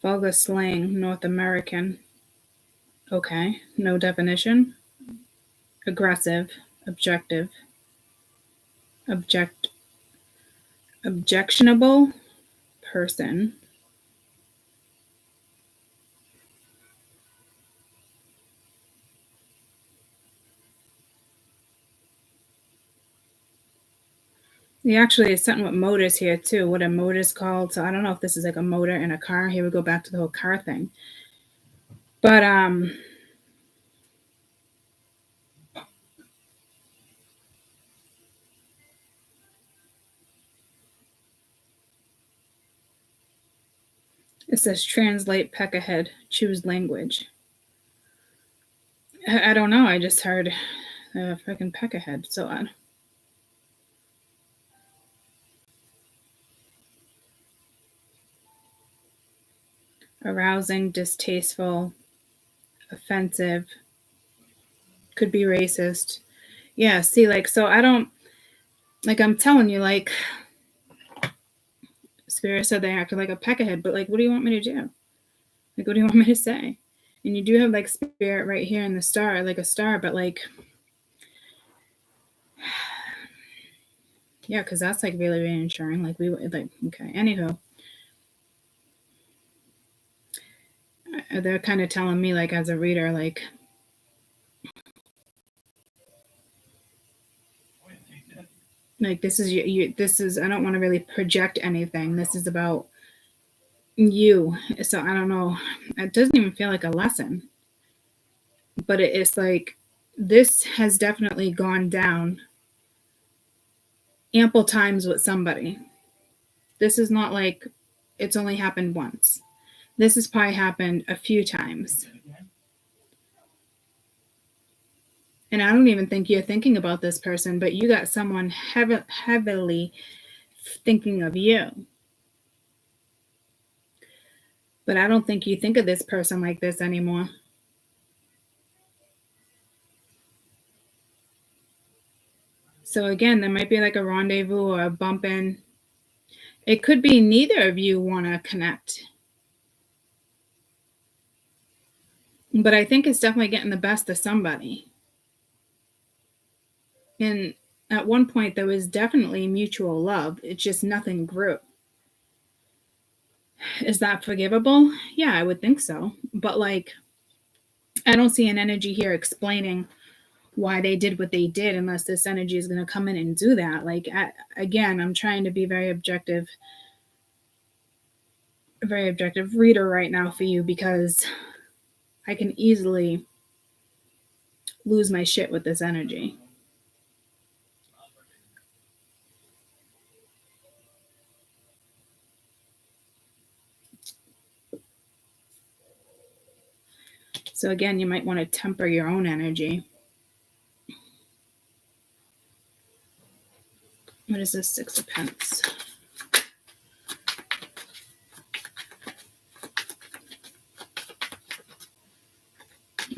Vulgar slang, North American. Okay, no definition. Aggressive, objective, objectionable person. Yeah, actually, it's something with motors here too. What a motor's called. So I don't know if this is like a motor in a car. Here we go back to the whole car thing. But it says translate peckerhead, choose language. I don't know. I just heard freaking peckerhead. So arousing, distasteful, offensive, could be racist. Yeah, see, like, so I don't, like, I'm telling you, like, Spirit said they acted like a peckerhead, but like, what do you want me to do? Like, what do you want me to say? And you do have like Spirit right here in the star, like a star, but like, yeah, because that's like really reassuring. Like, we like, okay, anywho. They're kind of telling me, like, as a reader, like, this is you this is, I don't want to really project anything. This is about you. So I don't know. It doesn't even feel like a lesson. But it's like this has definitely gone down ample times with somebody. This is not like it's only happened once. This has probably happened a few times. And I don't even think you're thinking about this person, but you got someone heavily thinking of you. But I don't think you think of this person like this anymore. So again, there might be like a rendezvous or a bump in. It could be neither of you want to connect. But I think it's definitely getting the best of somebody. And at one point, there was definitely mutual love. It's just nothing grew. Is that forgivable? Yeah, I would think so. But like, I don't see an energy here explaining why they did what they did unless this energy is going to come in and do that. Like, again, I'm trying to be very objective reader right now for you because I can easily lose my shit with this energy. So again, you might want to temper your own energy. What is this? 6 of Pence.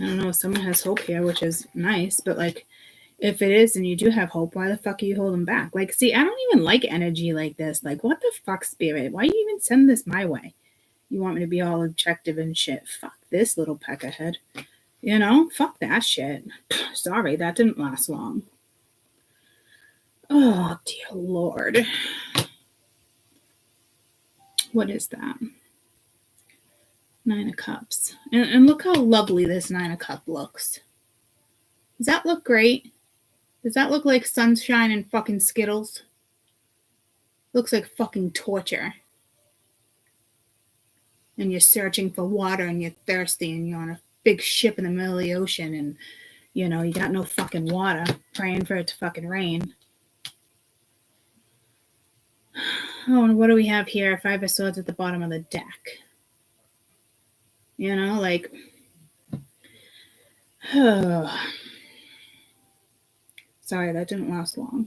I don't know. Someone has hope here, which is nice. But like, if it is and you do have hope, why the fuck are you holding back? Like, see, I don't even like energy like this. Like, what the fuck, Spirit? Why you even send this my way? You want me to be all objective and shit? Fuck this little peckerhead. You know? Fuck that shit. Sorry, that didn't last long. Oh, dear Lord. What is that? 9 of Cups. And look how lovely this 9 of Cups looks. Does that look great? Does that look like sunshine and fucking Skittles? Looks like fucking torture. And you're searching for water and you're thirsty and you're on a big ship in the middle of the ocean and, you know, you got no fucking water, praying for it to fucking rain. Oh, and what do we have here? 5 of Swords at the bottom of the deck. You know, like, oh. Sorry, that didn't last long.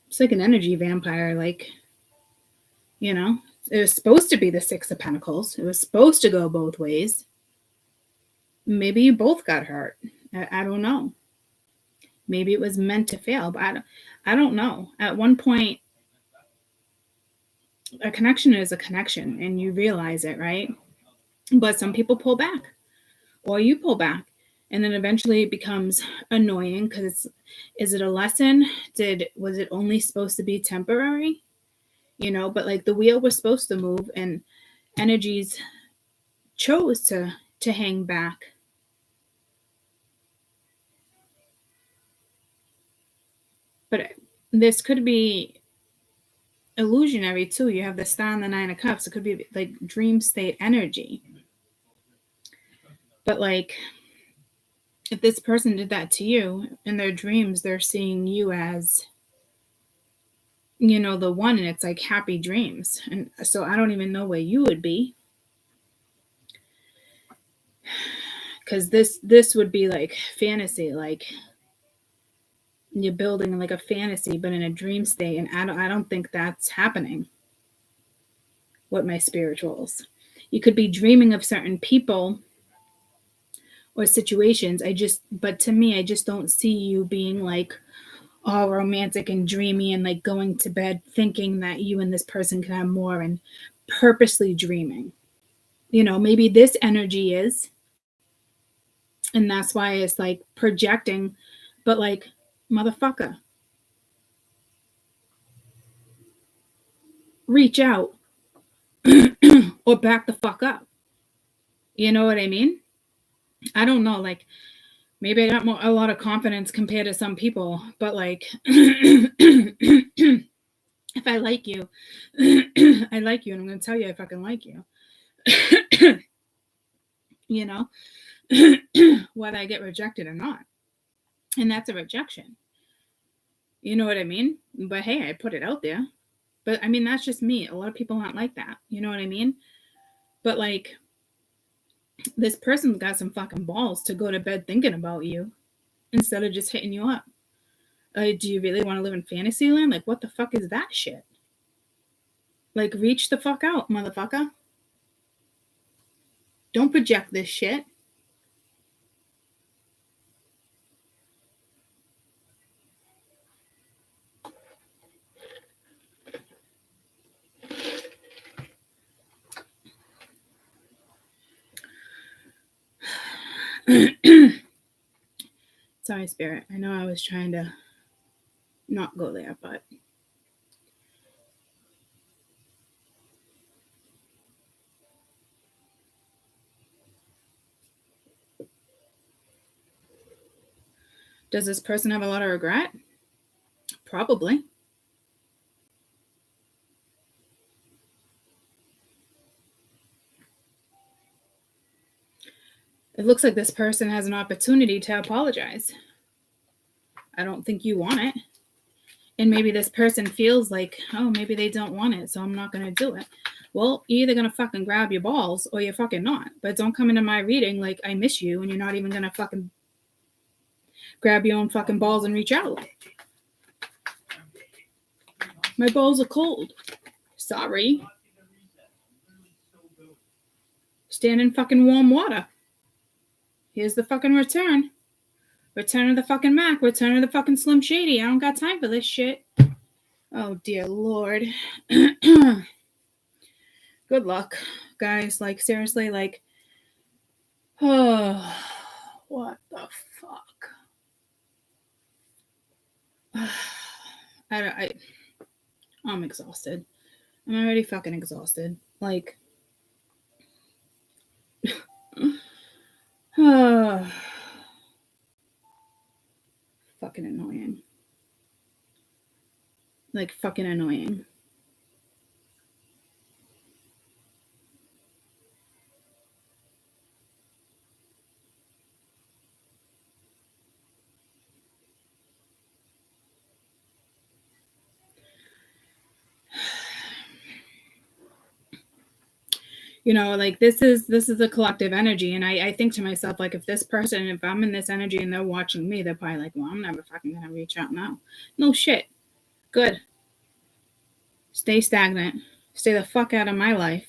It's like an energy vampire, like, you know, it was supposed to be the 6 of Pentacles. It was supposed to go both ways. Maybe you both got hurt. I don't know. Maybe it was meant to fail, but I don't know. At one point, a connection is a connection and you realize it, right? But some people pull back or you pull back and then eventually it becomes annoying because is it a lesson? Was it only supposed to be temporary? You know, but like the wheel was supposed to move and energies chose to hang back. But this could be illusionary too. You have the Star and the 9 of Cups. It could be like dream state energy. But like, if this person did that to you in their dreams, they're seeing you as, you know, the one, and it's like happy dreams. And so I don't even know where you would be. Because this would be like fantasy, like you're building like a fantasy, but in a dream state. And I don't think that's happening with my spirituals. You could be dreaming of certain people or situations. But to me, I just don't see you being like all romantic and dreamy and like going to bed thinking that you and this person can have more and purposely dreaming. You know, maybe this energy is, and that's why it's like projecting, but like, motherfucker, reach out or back the fuck up. You know what I mean? I don't know. Like, maybe I got a lot of confidence compared to some people, but like, if I like you, I like you, and I'm going to tell you I fucking like you. You know, whether I get rejected or not. And that's a rejection. You know what I mean? But hey, I put it out there. But I mean, that's just me. A lot of people aren't like that. You know what I mean? But like, this person's got some fucking balls to go to bed thinking about you instead of just hitting you up. Do you really want to live in fantasy land? Like, what the fuck is that shit? Like, reach the fuck out, motherfucker. Don't project this shit. Sorry, Spirit. I know I was trying to not go there, but does this person have a lot of regret? Probably. It looks like this person has an opportunity to apologize. I don't think you want it. And maybe this person feels like, oh, maybe they don't want it, so I'm not going to do it. Well, you're either going to fucking grab your balls or you're fucking not. But don't come into my reading like I miss you and you're not even going to fucking grab your own fucking balls and reach out. My balls are cold. Sorry. Stand in fucking warm water. Here's the fucking return. Return of the fucking Mac. Return of the fucking Slim Shady. I don't got time for this shit. Oh, dear Lord. Good luck, guys. Like, seriously, like, oh, what the fuck? I'm exhausted. I'm already fucking exhausted. Like, fucking annoying. Like fucking annoying. You know, like this is a collective energy, and I think to myself, like, if I'm in this energy and they're watching me, they're probably like, well, I'm never fucking gonna reach out now. No shit. Good. Stay stagnant. Stay the fuck out of my life.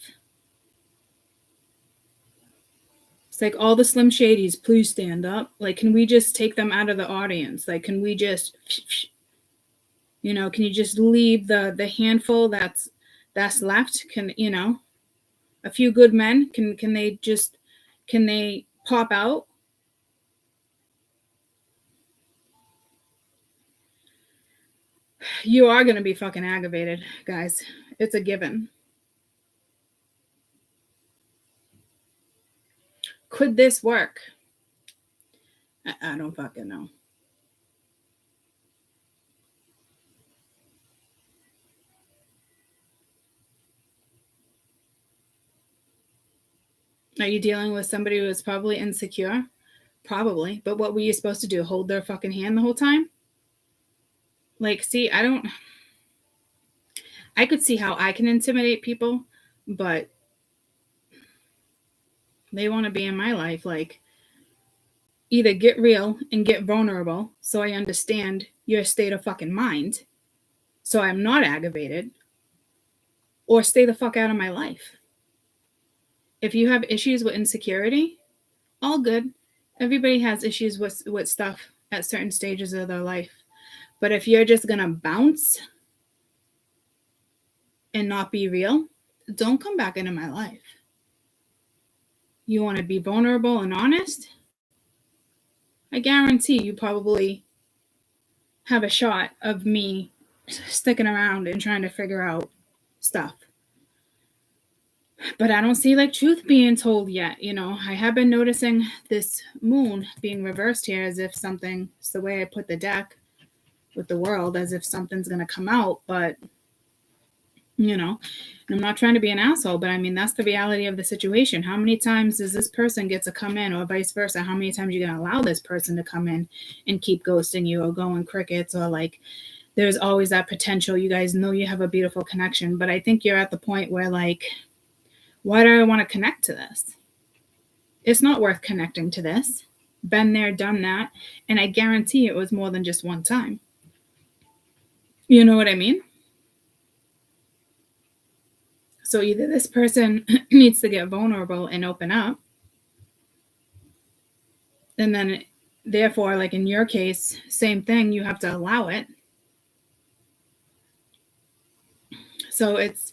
It's like, all the Slim Shadys, please stand up. Like, can we just take them out of the audience? Like, can we just, you know, can you just leave the handful that's left? Can, you know, a few good men, can they pop out? You are going to be fucking aggravated, guys. It's a given. Could this work? I don't fucking know. Are you dealing with somebody who is probably insecure? Probably. But what were you supposed to do? Hold their fucking hand the whole time? Like, see, I could see how I can intimidate people, but they want to be in my life. Like, either get real and get vulnerable so I understand your state of fucking mind, so I'm not aggravated, or stay the fuck out of my life. If you have issues with insecurity, all good. Everybody has issues with stuff at certain stages of their life. But if you're just going to bounce and not be real, don't come back into my life. You want to be vulnerable and honest? I guarantee you probably have a shot of me sticking around and trying to figure out stuff. But I don't see like truth being told yet. You know, I have been noticing this moon being reversed here, as if something, it's the way I put the deck with the world, as if something's going to come out. But, you know, and I'm not trying to be an asshole, but I mean, that's the reality of the situation. How many times does this person get to come in, or vice versa? How many times are you going to allow this person to come in and keep ghosting you or going crickets, or like, there's always that potential. You guys know you have a beautiful connection, but I think you're at the point where, like, why do I want to connect to this? It's not worth connecting to this. Been there, done that. And I guarantee it was more than just one time. You know what I mean? So either this person needs to get vulnerable and open up, and then therefore, like in your case, same thing, you have to allow it. So it's,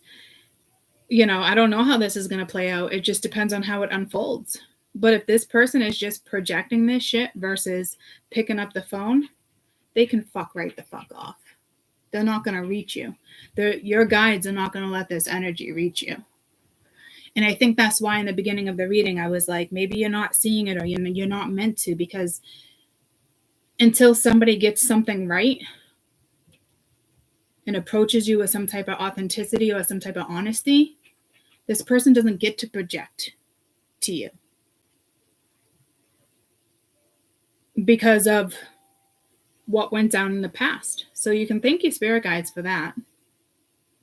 you know, I don't know how this is going to play out. It just depends on how it unfolds. But if this person is just projecting this shit versus picking up the phone, they can fuck right the fuck off. They're not going to reach you. Your guides are not going to let this energy reach you. And I think that's why in the beginning of the reading, I was like, maybe you're not seeing it, or you're not meant to, because until somebody gets something right and approaches you with some type of authenticity or some type of honesty, this person doesn't get to project to you because of what went down in the past. So you can thank your spirit guides for that.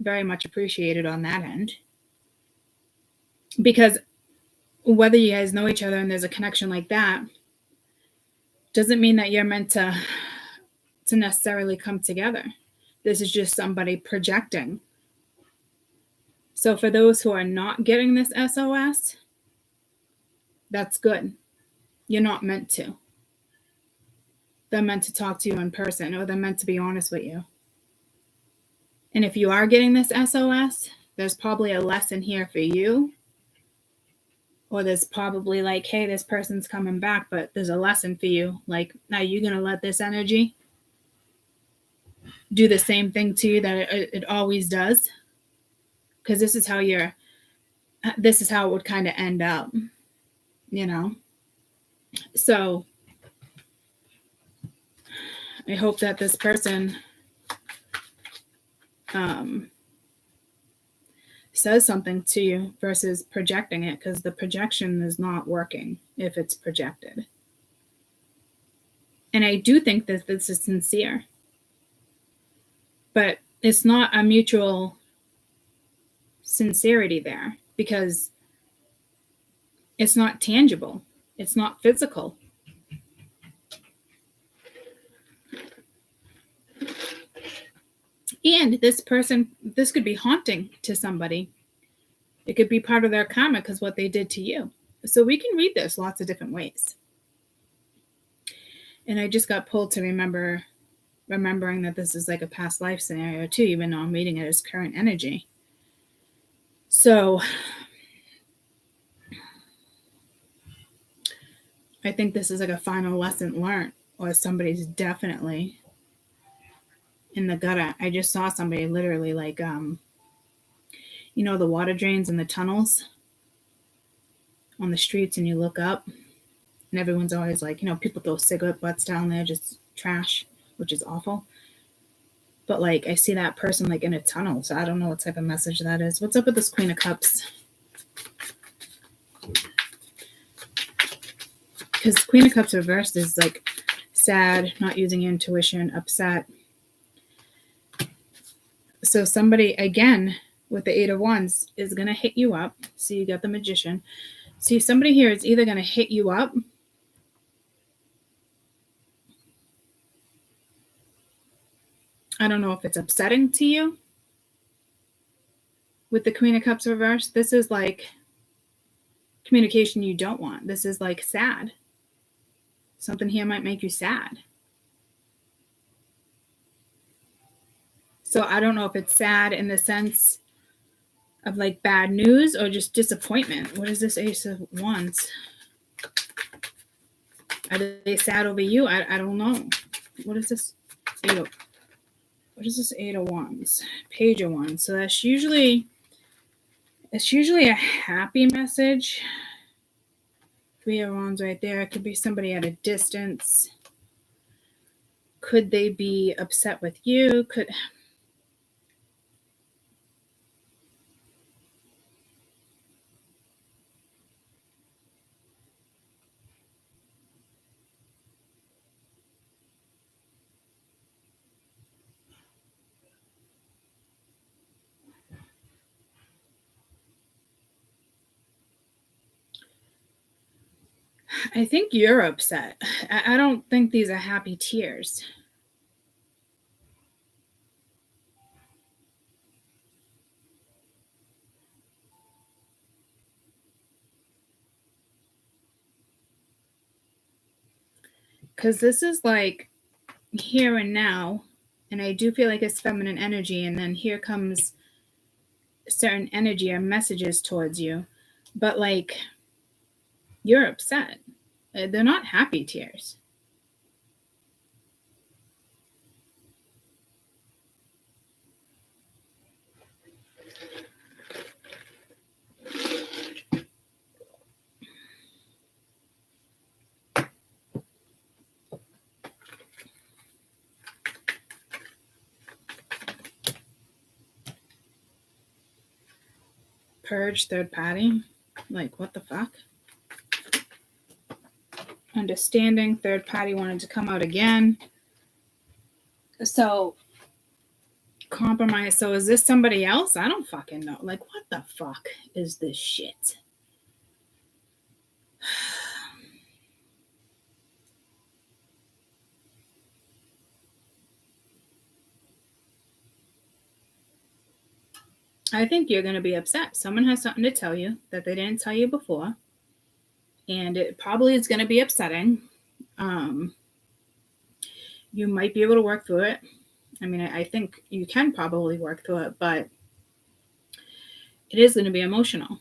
Very much appreciated on that end. Because whether you guys know each other and there's a connection like that, doesn't mean that you're meant to necessarily come together. This is just somebody projecting. So for those who are not getting this SOS, that's good. You're not meant to. They're meant to talk to you in person, or they're meant to be honest with you. And if you are getting this SOS, there's probably a lesson here for you. Or there's probably like, hey, this person's coming back, but there's a lesson for you. Like, now you're going to let this energy do the same thing to you that it always does. Because this is how it would kind of end up, you know? So I hope that this person says something to you versus projecting it, because the projection is not working if it's projected. And I do think that this is sincere, but it's not a mutual sincerity there, because it's not tangible. It's not physical. And this person, this could be haunting to somebody. It could be part of their karma because what they did to you. So we can read this lots of different ways. And I just got pulled to remembering that this is like a past life scenario too, even though I'm reading it as current energy. So I think this is like a final lesson learned, or somebody's definitely in the gutter. I just saw somebody literally like, you know, the water drains and the tunnels on the streets, and you look up and everyone's always like, you know, people throw cigarette butts down there, just trash, which is awful. But like, I see that person like in a tunnel, so I don't know what type of message that is. What's up with this Queen of Cups? Because Queen of Cups reversed is like sad, not using your intuition, upset. So somebody, again, with the Eight of Wands, is going to hit you up. So you got the Magician. See, somebody here is either going to hit you up I don't know if it's upsetting to you. With the Queen of Cups reversed, this is like communication you don't want. This is like sad. Something here might make you sad. So I don't know if it's sad in the sense of like bad news or just disappointment. What is this Ace of Wands? Are they sad over you? I don't know. What is this? What is this Eight of Wands? Page of Wands. So that's usually a happy message. Three of Wands right there. It could be somebody at a distance. Could they be upset with you? I think you're upset. I don't think these are happy tears. Because this is like here and now, and I do feel like it's feminine energy, and then here comes certain energy or messages towards you. But like, you're upset. They're not happy tears. Purge, third party. Like, what the fuck? Understanding, third party wanted to come out again. So, compromise. So, is this somebody else? I don't fucking know. Like, what the fuck is this shit? I think you're going to be upset. Someone has something to tell you that they didn't tell you before. And it probably is going to be upsetting. You might be able to work through it. I mean, I think you can probably work through it, but it is going to be emotional.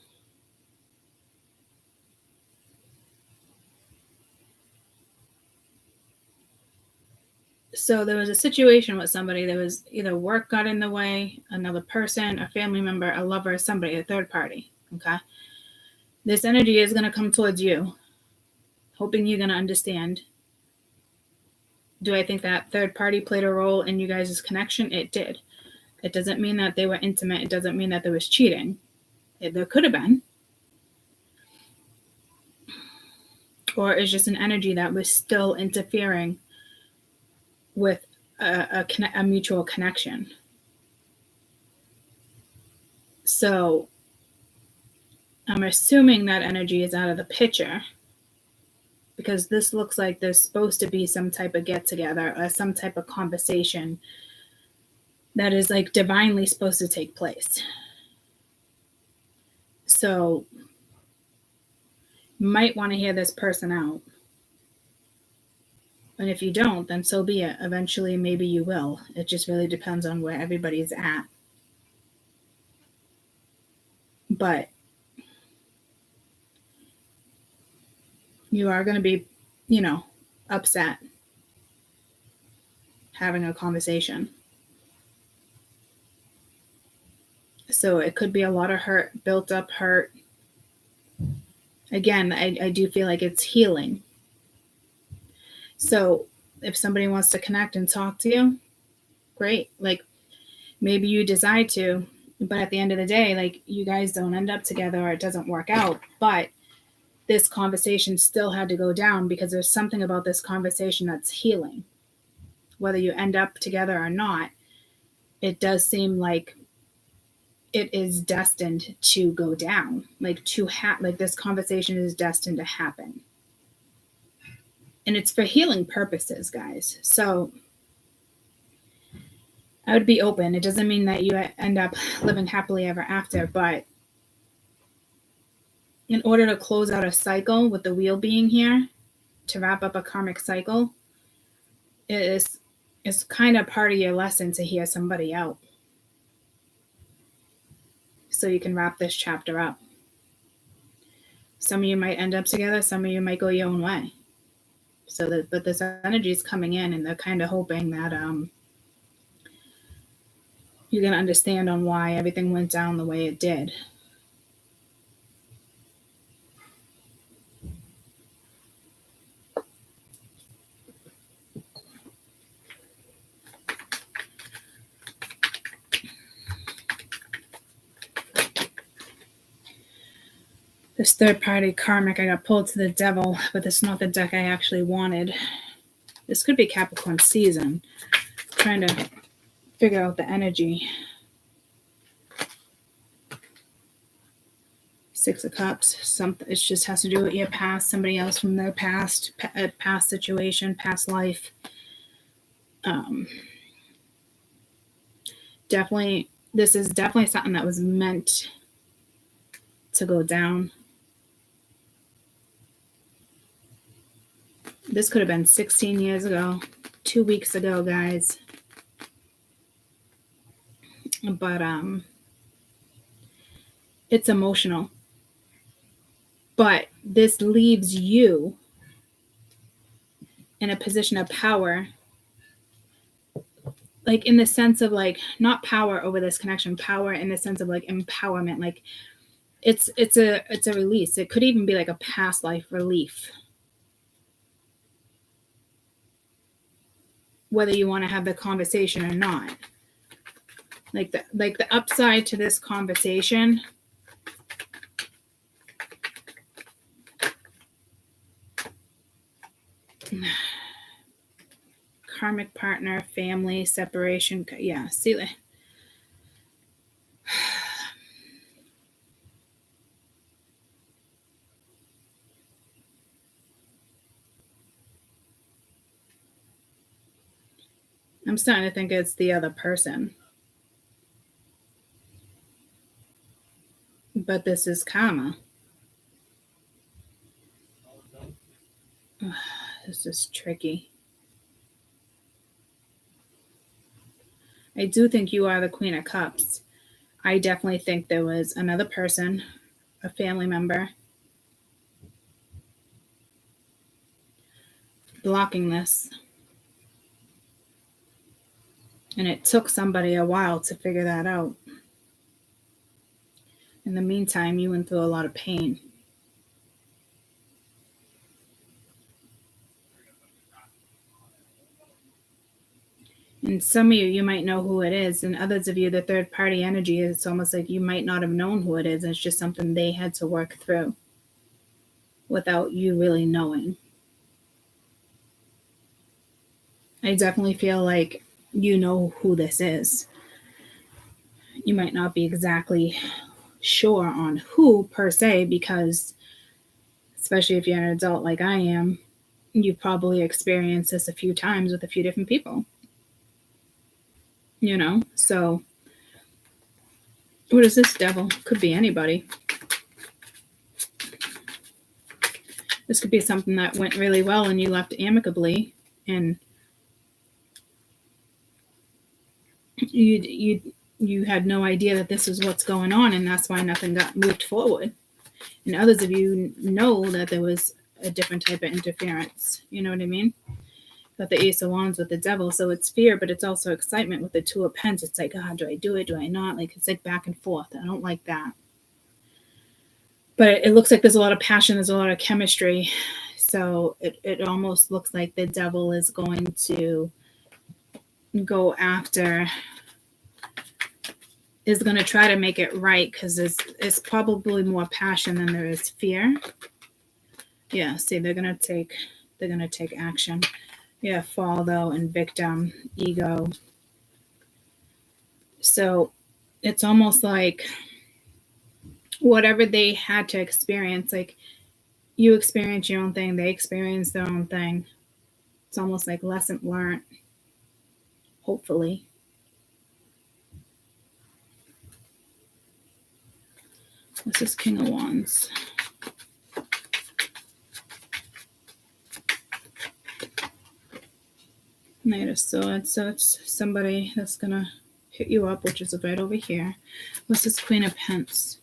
So there was a situation with somebody. There was either work got in the way, another person, a family member, a lover, somebody, a third party. Okay. This energy is going to come towards you, hoping you're going to understand. Do I think that third party played a role in you guys' connection? It did. It doesn't mean that they were intimate. It doesn't mean that there was cheating. There could have been. Or it's just an energy that was still interfering with a mutual connection. So I'm assuming that energy is out of the picture, because this looks like there's supposed to be some type of get together or some type of conversation that is like divinely supposed to take place. So you might want to hear this person out. And if you don't, then so be it. Eventually, maybe you will. It just really depends on where everybody's at. But you are going to be, upset having a conversation. So it could be a lot of hurt, built up hurt. Again, I do feel like it's healing. So if somebody wants to connect and talk to you, great. Like, maybe you decide to, but at the end of the day, like, you guys don't end up together or it doesn't work out. But this conversation still had to go down because there's something about this conversation that's healing. Whether you end up together or not, it does seem like it is destined to go down. Like this conversation is destined to happen. And it's for healing purposes, guys. So I would be open. It doesn't mean that you end up living happily ever after, but in order to close out a cycle with the wheel being here, to wrap up a karmic cycle, is kind of part of your lesson to hear somebody out. So you can wrap this chapter up. Some of you might end up together, some of you might go your own way. But this energy is coming in, and they're kind of hoping that you're going to understand on why everything went down the way it did. This third party karmic, I got pulled to the devil, but it's not the deck I actually wanted. This could be Capricorn season. I'm trying to figure out the energy. 6 of Cups. It just has to do with your past, somebody else from their past situation, past life. This is definitely something that was meant to go down. This could have been 16 years ago, 2 weeks ago, guys. But it's emotional. But this leaves you in a position of power, like in the sense of like not power over this connection, power in the sense of like empowerment. Like it's a release. It could even be like a past life relief. Whether you want to have the conversation or not. Like the upside to this conversation karmic partner, family, separation. Yeah, see, I'm starting to think it's the other person. But this is karma. This is tricky. I do think you are the Queen of Cups. I definitely think there was another person, a family member, blocking this. And it took somebody a while to figure that out. In the meantime, you went through a lot of pain. And some of you might know who it is, and others of you, the third party energy, it's almost like you might not have known who it is. It's just something they had to work through without you really knowing. I definitely feel like you know who this is. You might not be exactly sure on who per se, because especially if you're an adult like I am, you've probably experienced this a few times with a few different people. You know, so what is this, devil? Could be anybody. This could be something that went really well and you left amicably, and you had no idea that this is what's going on, and that's why nothing got moved forward. And others of you know that there was a different type of interference. You know what I mean? Got the Ace of Wands with the devil, so it's fear, but it's also excitement with the Two of Pents. It's like, do I do it? Do I not? Like, it's like back and forth. I don't like that. But it looks like there's a lot of passion. There's a lot of chemistry. So it almost looks like the devil is going to go after, is going to try to make it right, because it's probably more passion than there is fear. Yeah, see, they're going to take action. Yeah, fall though, and victim, ego. So it's almost like whatever they had to experience, like you experience your own thing, they experience their own thing. It's almost like lesson learned, hopefully. This is King of Wands. Knight of Swords. So it's somebody that's going to hit you up, which is right over here. What's this Queen of Pents?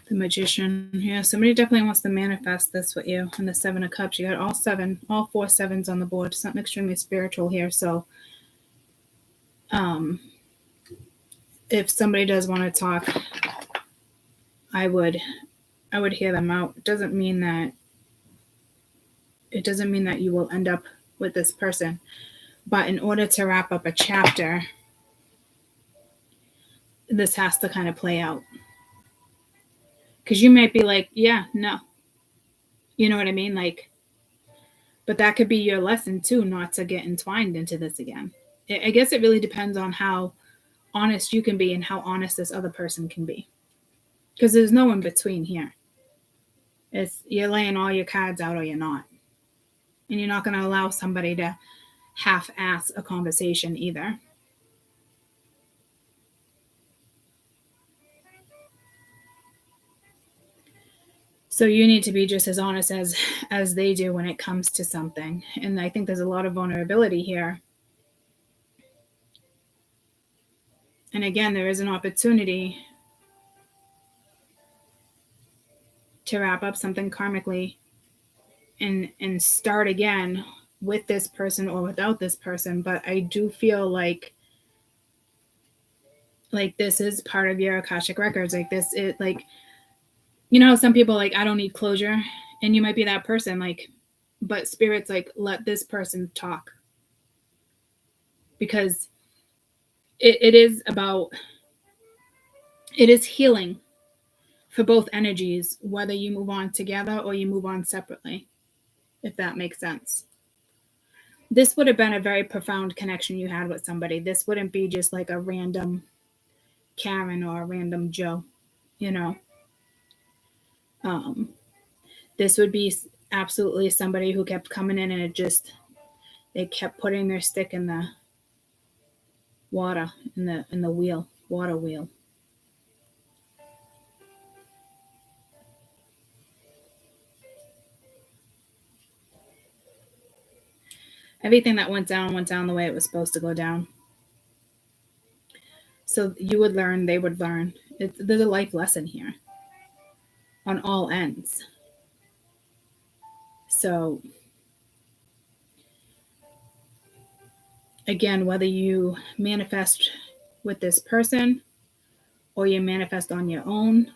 The Magician. Yeah, somebody definitely wants to manifest this with you. And the Seven of Cups. You got all 4 sevens on the board. Something extremely spiritual here. So if somebody does want to talk, I would hear them out. It doesn't mean that you will end up with this person. But in order to wrap up a chapter, this has to kind of play out. Because you might be like, yeah, no. You know what I mean? Like, but that could be your lesson too, not to get entwined into this again. I guess it really depends on how honest you can be and how honest this other person can be. Because there's no in between here. It's you're laying all your cards out or you're not. And you're not going to allow somebody to half-ass a conversation either. So you need to be just as honest as they do when it comes to something. And I think there's a lot of vulnerability here. And again, there is an opportunity to wrap up something karmically and start again with this person or without this person. But I do feel like this is part of your Akashic records. Like this, like, you know, some people like, I don't need closure, and you might be that person, like, but Spirit's like, let this person talk, because it is healing for both energies, whether you move on together or you move on separately, if that makes sense. This would have been a very profound connection you had with somebody. This wouldn't be just like a random Karen or a random Joe, you know. This would be absolutely somebody who kept coming in, and they kept putting their stick in the water, in the water wheel. Everything that went down the way it was supposed to go down. So you would learn, they would learn. There's a life lesson here on all ends. So again, whether you manifest with this person or you manifest on your own,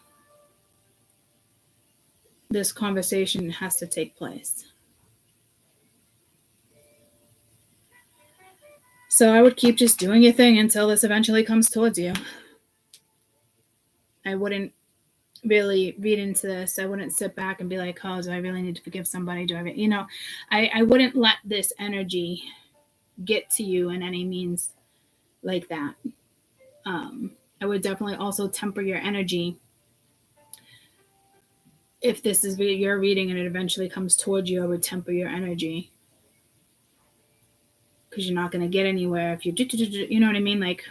this conversation has to take place. So I would keep just doing your thing until this eventually comes towards you. I wouldn't really read into this. I wouldn't sit back and be like, oh, do I really need to forgive somebody? I wouldn't let this energy get to you in any means like that. I would definitely also temper your energy. If this is your reading and it eventually comes towards you, I would temper your energy. Because you're not going to get anywhere if you know what I mean? Like,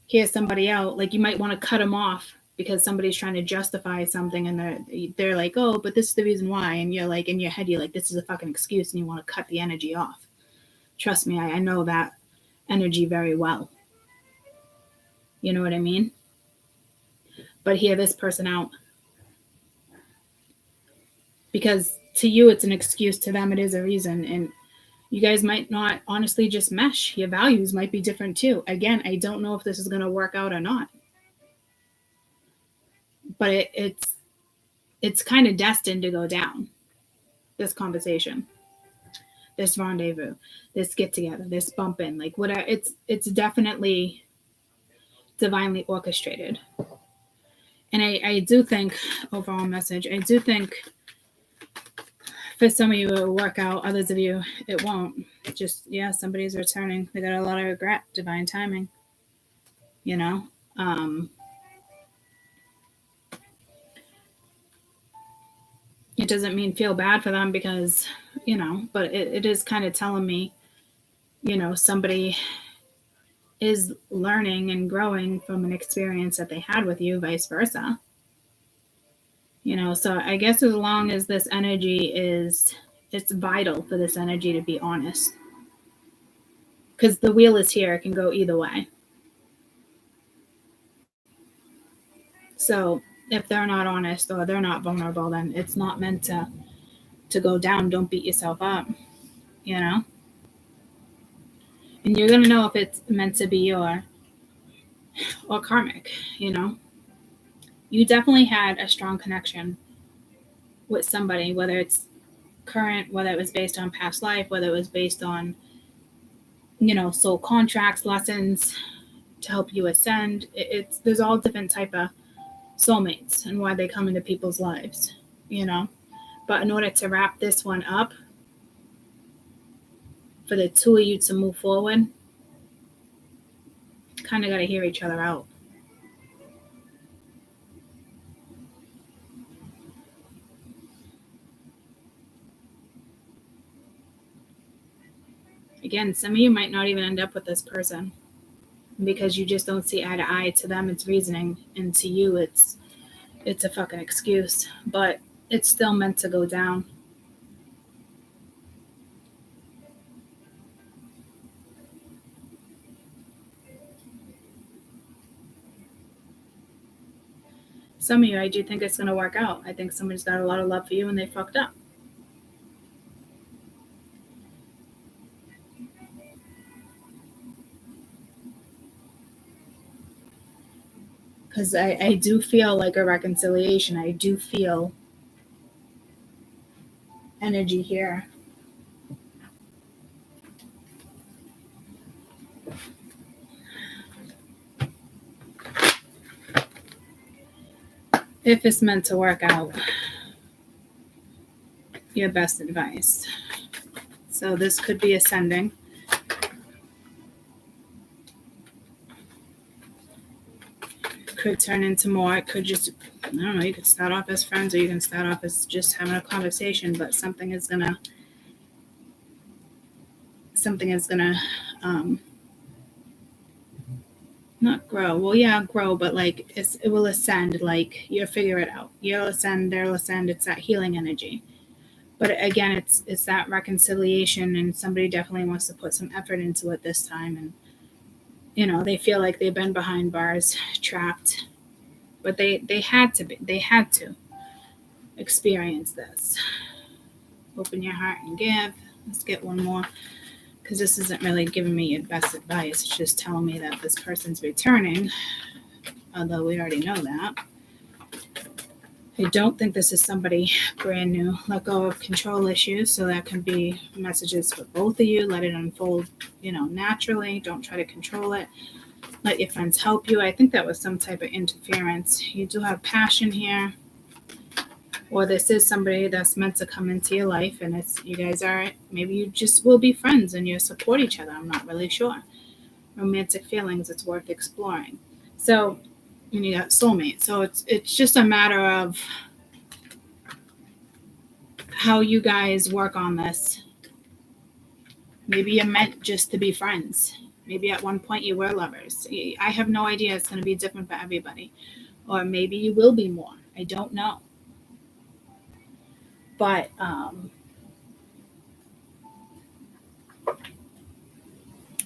hear somebody out, like you might want to cut them off because somebody's trying to justify something and they're like, oh, but this is the reason why. And you're like, in your head, you're like, this is a fucking excuse, and you want to cut the energy off. Trust me, I know that energy very well. You know what I mean? But hear this person out. Because to you, it's an excuse. To them, it is a reason. And you guys might not honestly just mesh. Your values might be different too. Again, I don't know if this is going to work out or not. But it's kind of destined to go down. This conversation, this rendezvous, this get together, this bump in, like whatever. It's definitely divinely orchestrated. And I do think, overall message, I do think for some of you it will work out, others of you it won't. Just, yeah, somebody's returning. They got a lot of regret, divine timing. You know? It doesn't mean feel bad for them because, you know, but it is kind of telling me, you know, somebody is learning and growing from an experience that they had with you, vice versa. You know, so I guess as long as this energy it's vital for this energy to be honest. Because the wheel is here, it can go either way. So if they're not honest or they're not vulnerable, then it's not meant to go down. Don't beat yourself up, you know? And you're going to know if it's meant to be or karmic, you know? You definitely had a strong connection with somebody, whether it's current, whether it was based on past life, whether it was based on, you know, soul contracts, lessons to help you ascend. There's all different type of soulmates and why they come into people's lives, you know? But in order to wrap this one up, for the two of you to move forward, kind of got to hear each other out. Again, some of you might not even end up with this person because you just don't see eye to eye. To them, it's reasoning, and to you, it's a fucking excuse. But it's still meant to go down. Some of you, I do think it's going to work out. I think somebody's got a lot of love for you and they fucked up. Because I do feel like a reconciliation. I do feel energy here. If it's meant to work out, your best advice. So this could be ascending. Could turn into more. It could just, I don't know, you could start off as friends or you can start off as just having a conversation, but something is gonna not grow. Well, yeah, grow, but like it will ascend. Like you'll figure it out. You'll ascend, they'll ascend. It's that healing energy. But again, it's that reconciliation, and somebody definitely wants to put some effort into it this time. And you know, they feel like they've been behind bars, trapped, but they had to experience this. Open your heart and give. Let's get one more, because this isn't really giving me your best advice. It's just telling me that this person's returning. although we already know that. I don't think this is somebody brand new. Let go of control issues, so that can be messages for both of you. Let it unfold, naturally. Don't try to control it. Let your friends help you. I think that was some type of interference. You do have passion here, or this is somebody that's meant to come into your life, and you guys are, maybe you just will be friends and you support each other. I'm not really sure. Romantic feelings, it's worth exploring. So, and you got soulmate. So it's just a matter of how you guys work on this. Maybe you're meant just to be friends. Maybe at one point you were lovers. I have no idea. It's going to be different for everybody. Or maybe you will be more. I don't know. But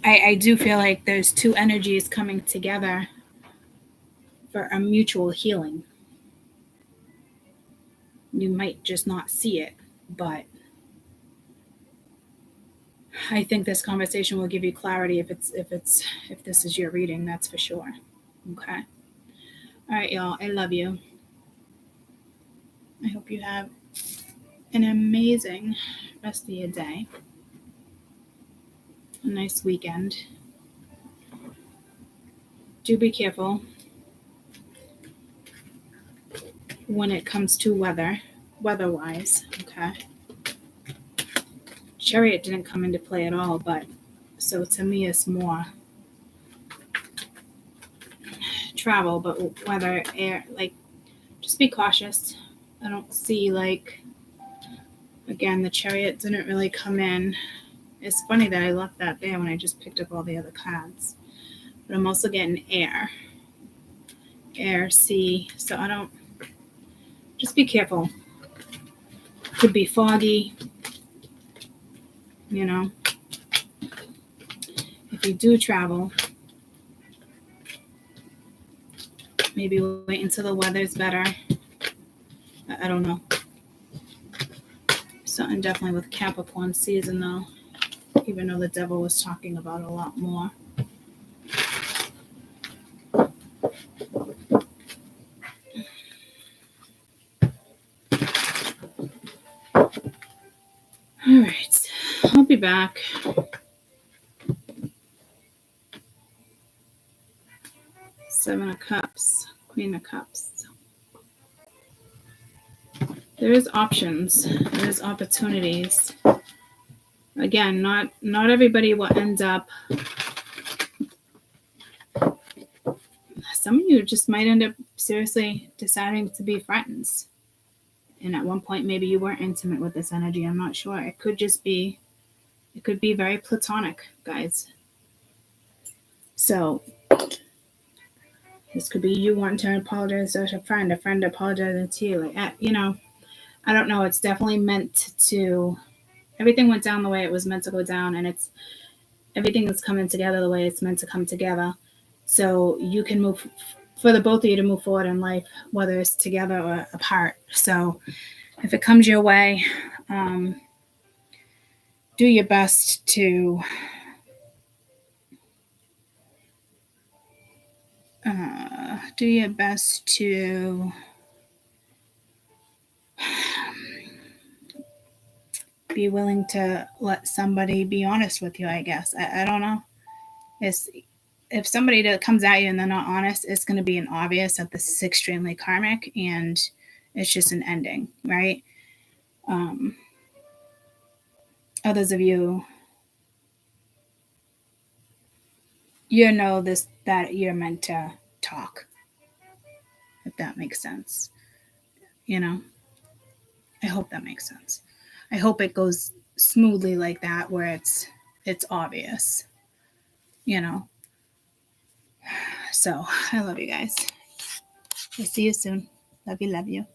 I do feel like there's two energies coming together for a mutual healing. You might just not see it, but I think this conversation will give you clarity if this is your reading, that's for sure. Okay. All right, y'all. I love you. I hope you have an amazing rest of your day. A nice weekend. Do be careful when it comes to weather-wise, okay? Chariot didn't come into play at all, but so to me it's more travel, but weather, air, just be cautious. I don't see, again, the Chariot didn't really come in. It's funny that I left that there when I just picked up all the other cards. But I'm also getting air, sea. So just be careful. Could be foggy, If you do travel, maybe wait until the weather's better. I don't know. Something definitely with Capricorn season, though. Even though the devil was talking about a lot more. All right. I'll be back. Seven of Cups, Queen of Cups. There is options. There's opportunities. Again, not everybody will end up. Some of you just might end up seriously deciding to be friends. And at one point, maybe you weren't intimate with this energy. I'm not sure. It could be very platonic, guys. So this could be you wanting to apologize to a friend apologizing to you. I don't know. It's definitely meant to. Everything went down the way it was meant to go down, and everything is coming together the way it's meant to come together. So you can move, for the both of you to move forward in life, whether it's together or apart. So if it comes your way, do your best to be willing to let somebody be honest with you, I guess. I don't know. If somebody that comes at you and they're not honest, it's going to be an obvious that this is extremely karmic and it's just an ending, right? Others of you, know this, that you're meant to talk, if that makes sense. I hope that makes sense. I hope it goes smoothly like that, where it's obvious, So I love you guys. I'll see you soon. Love you.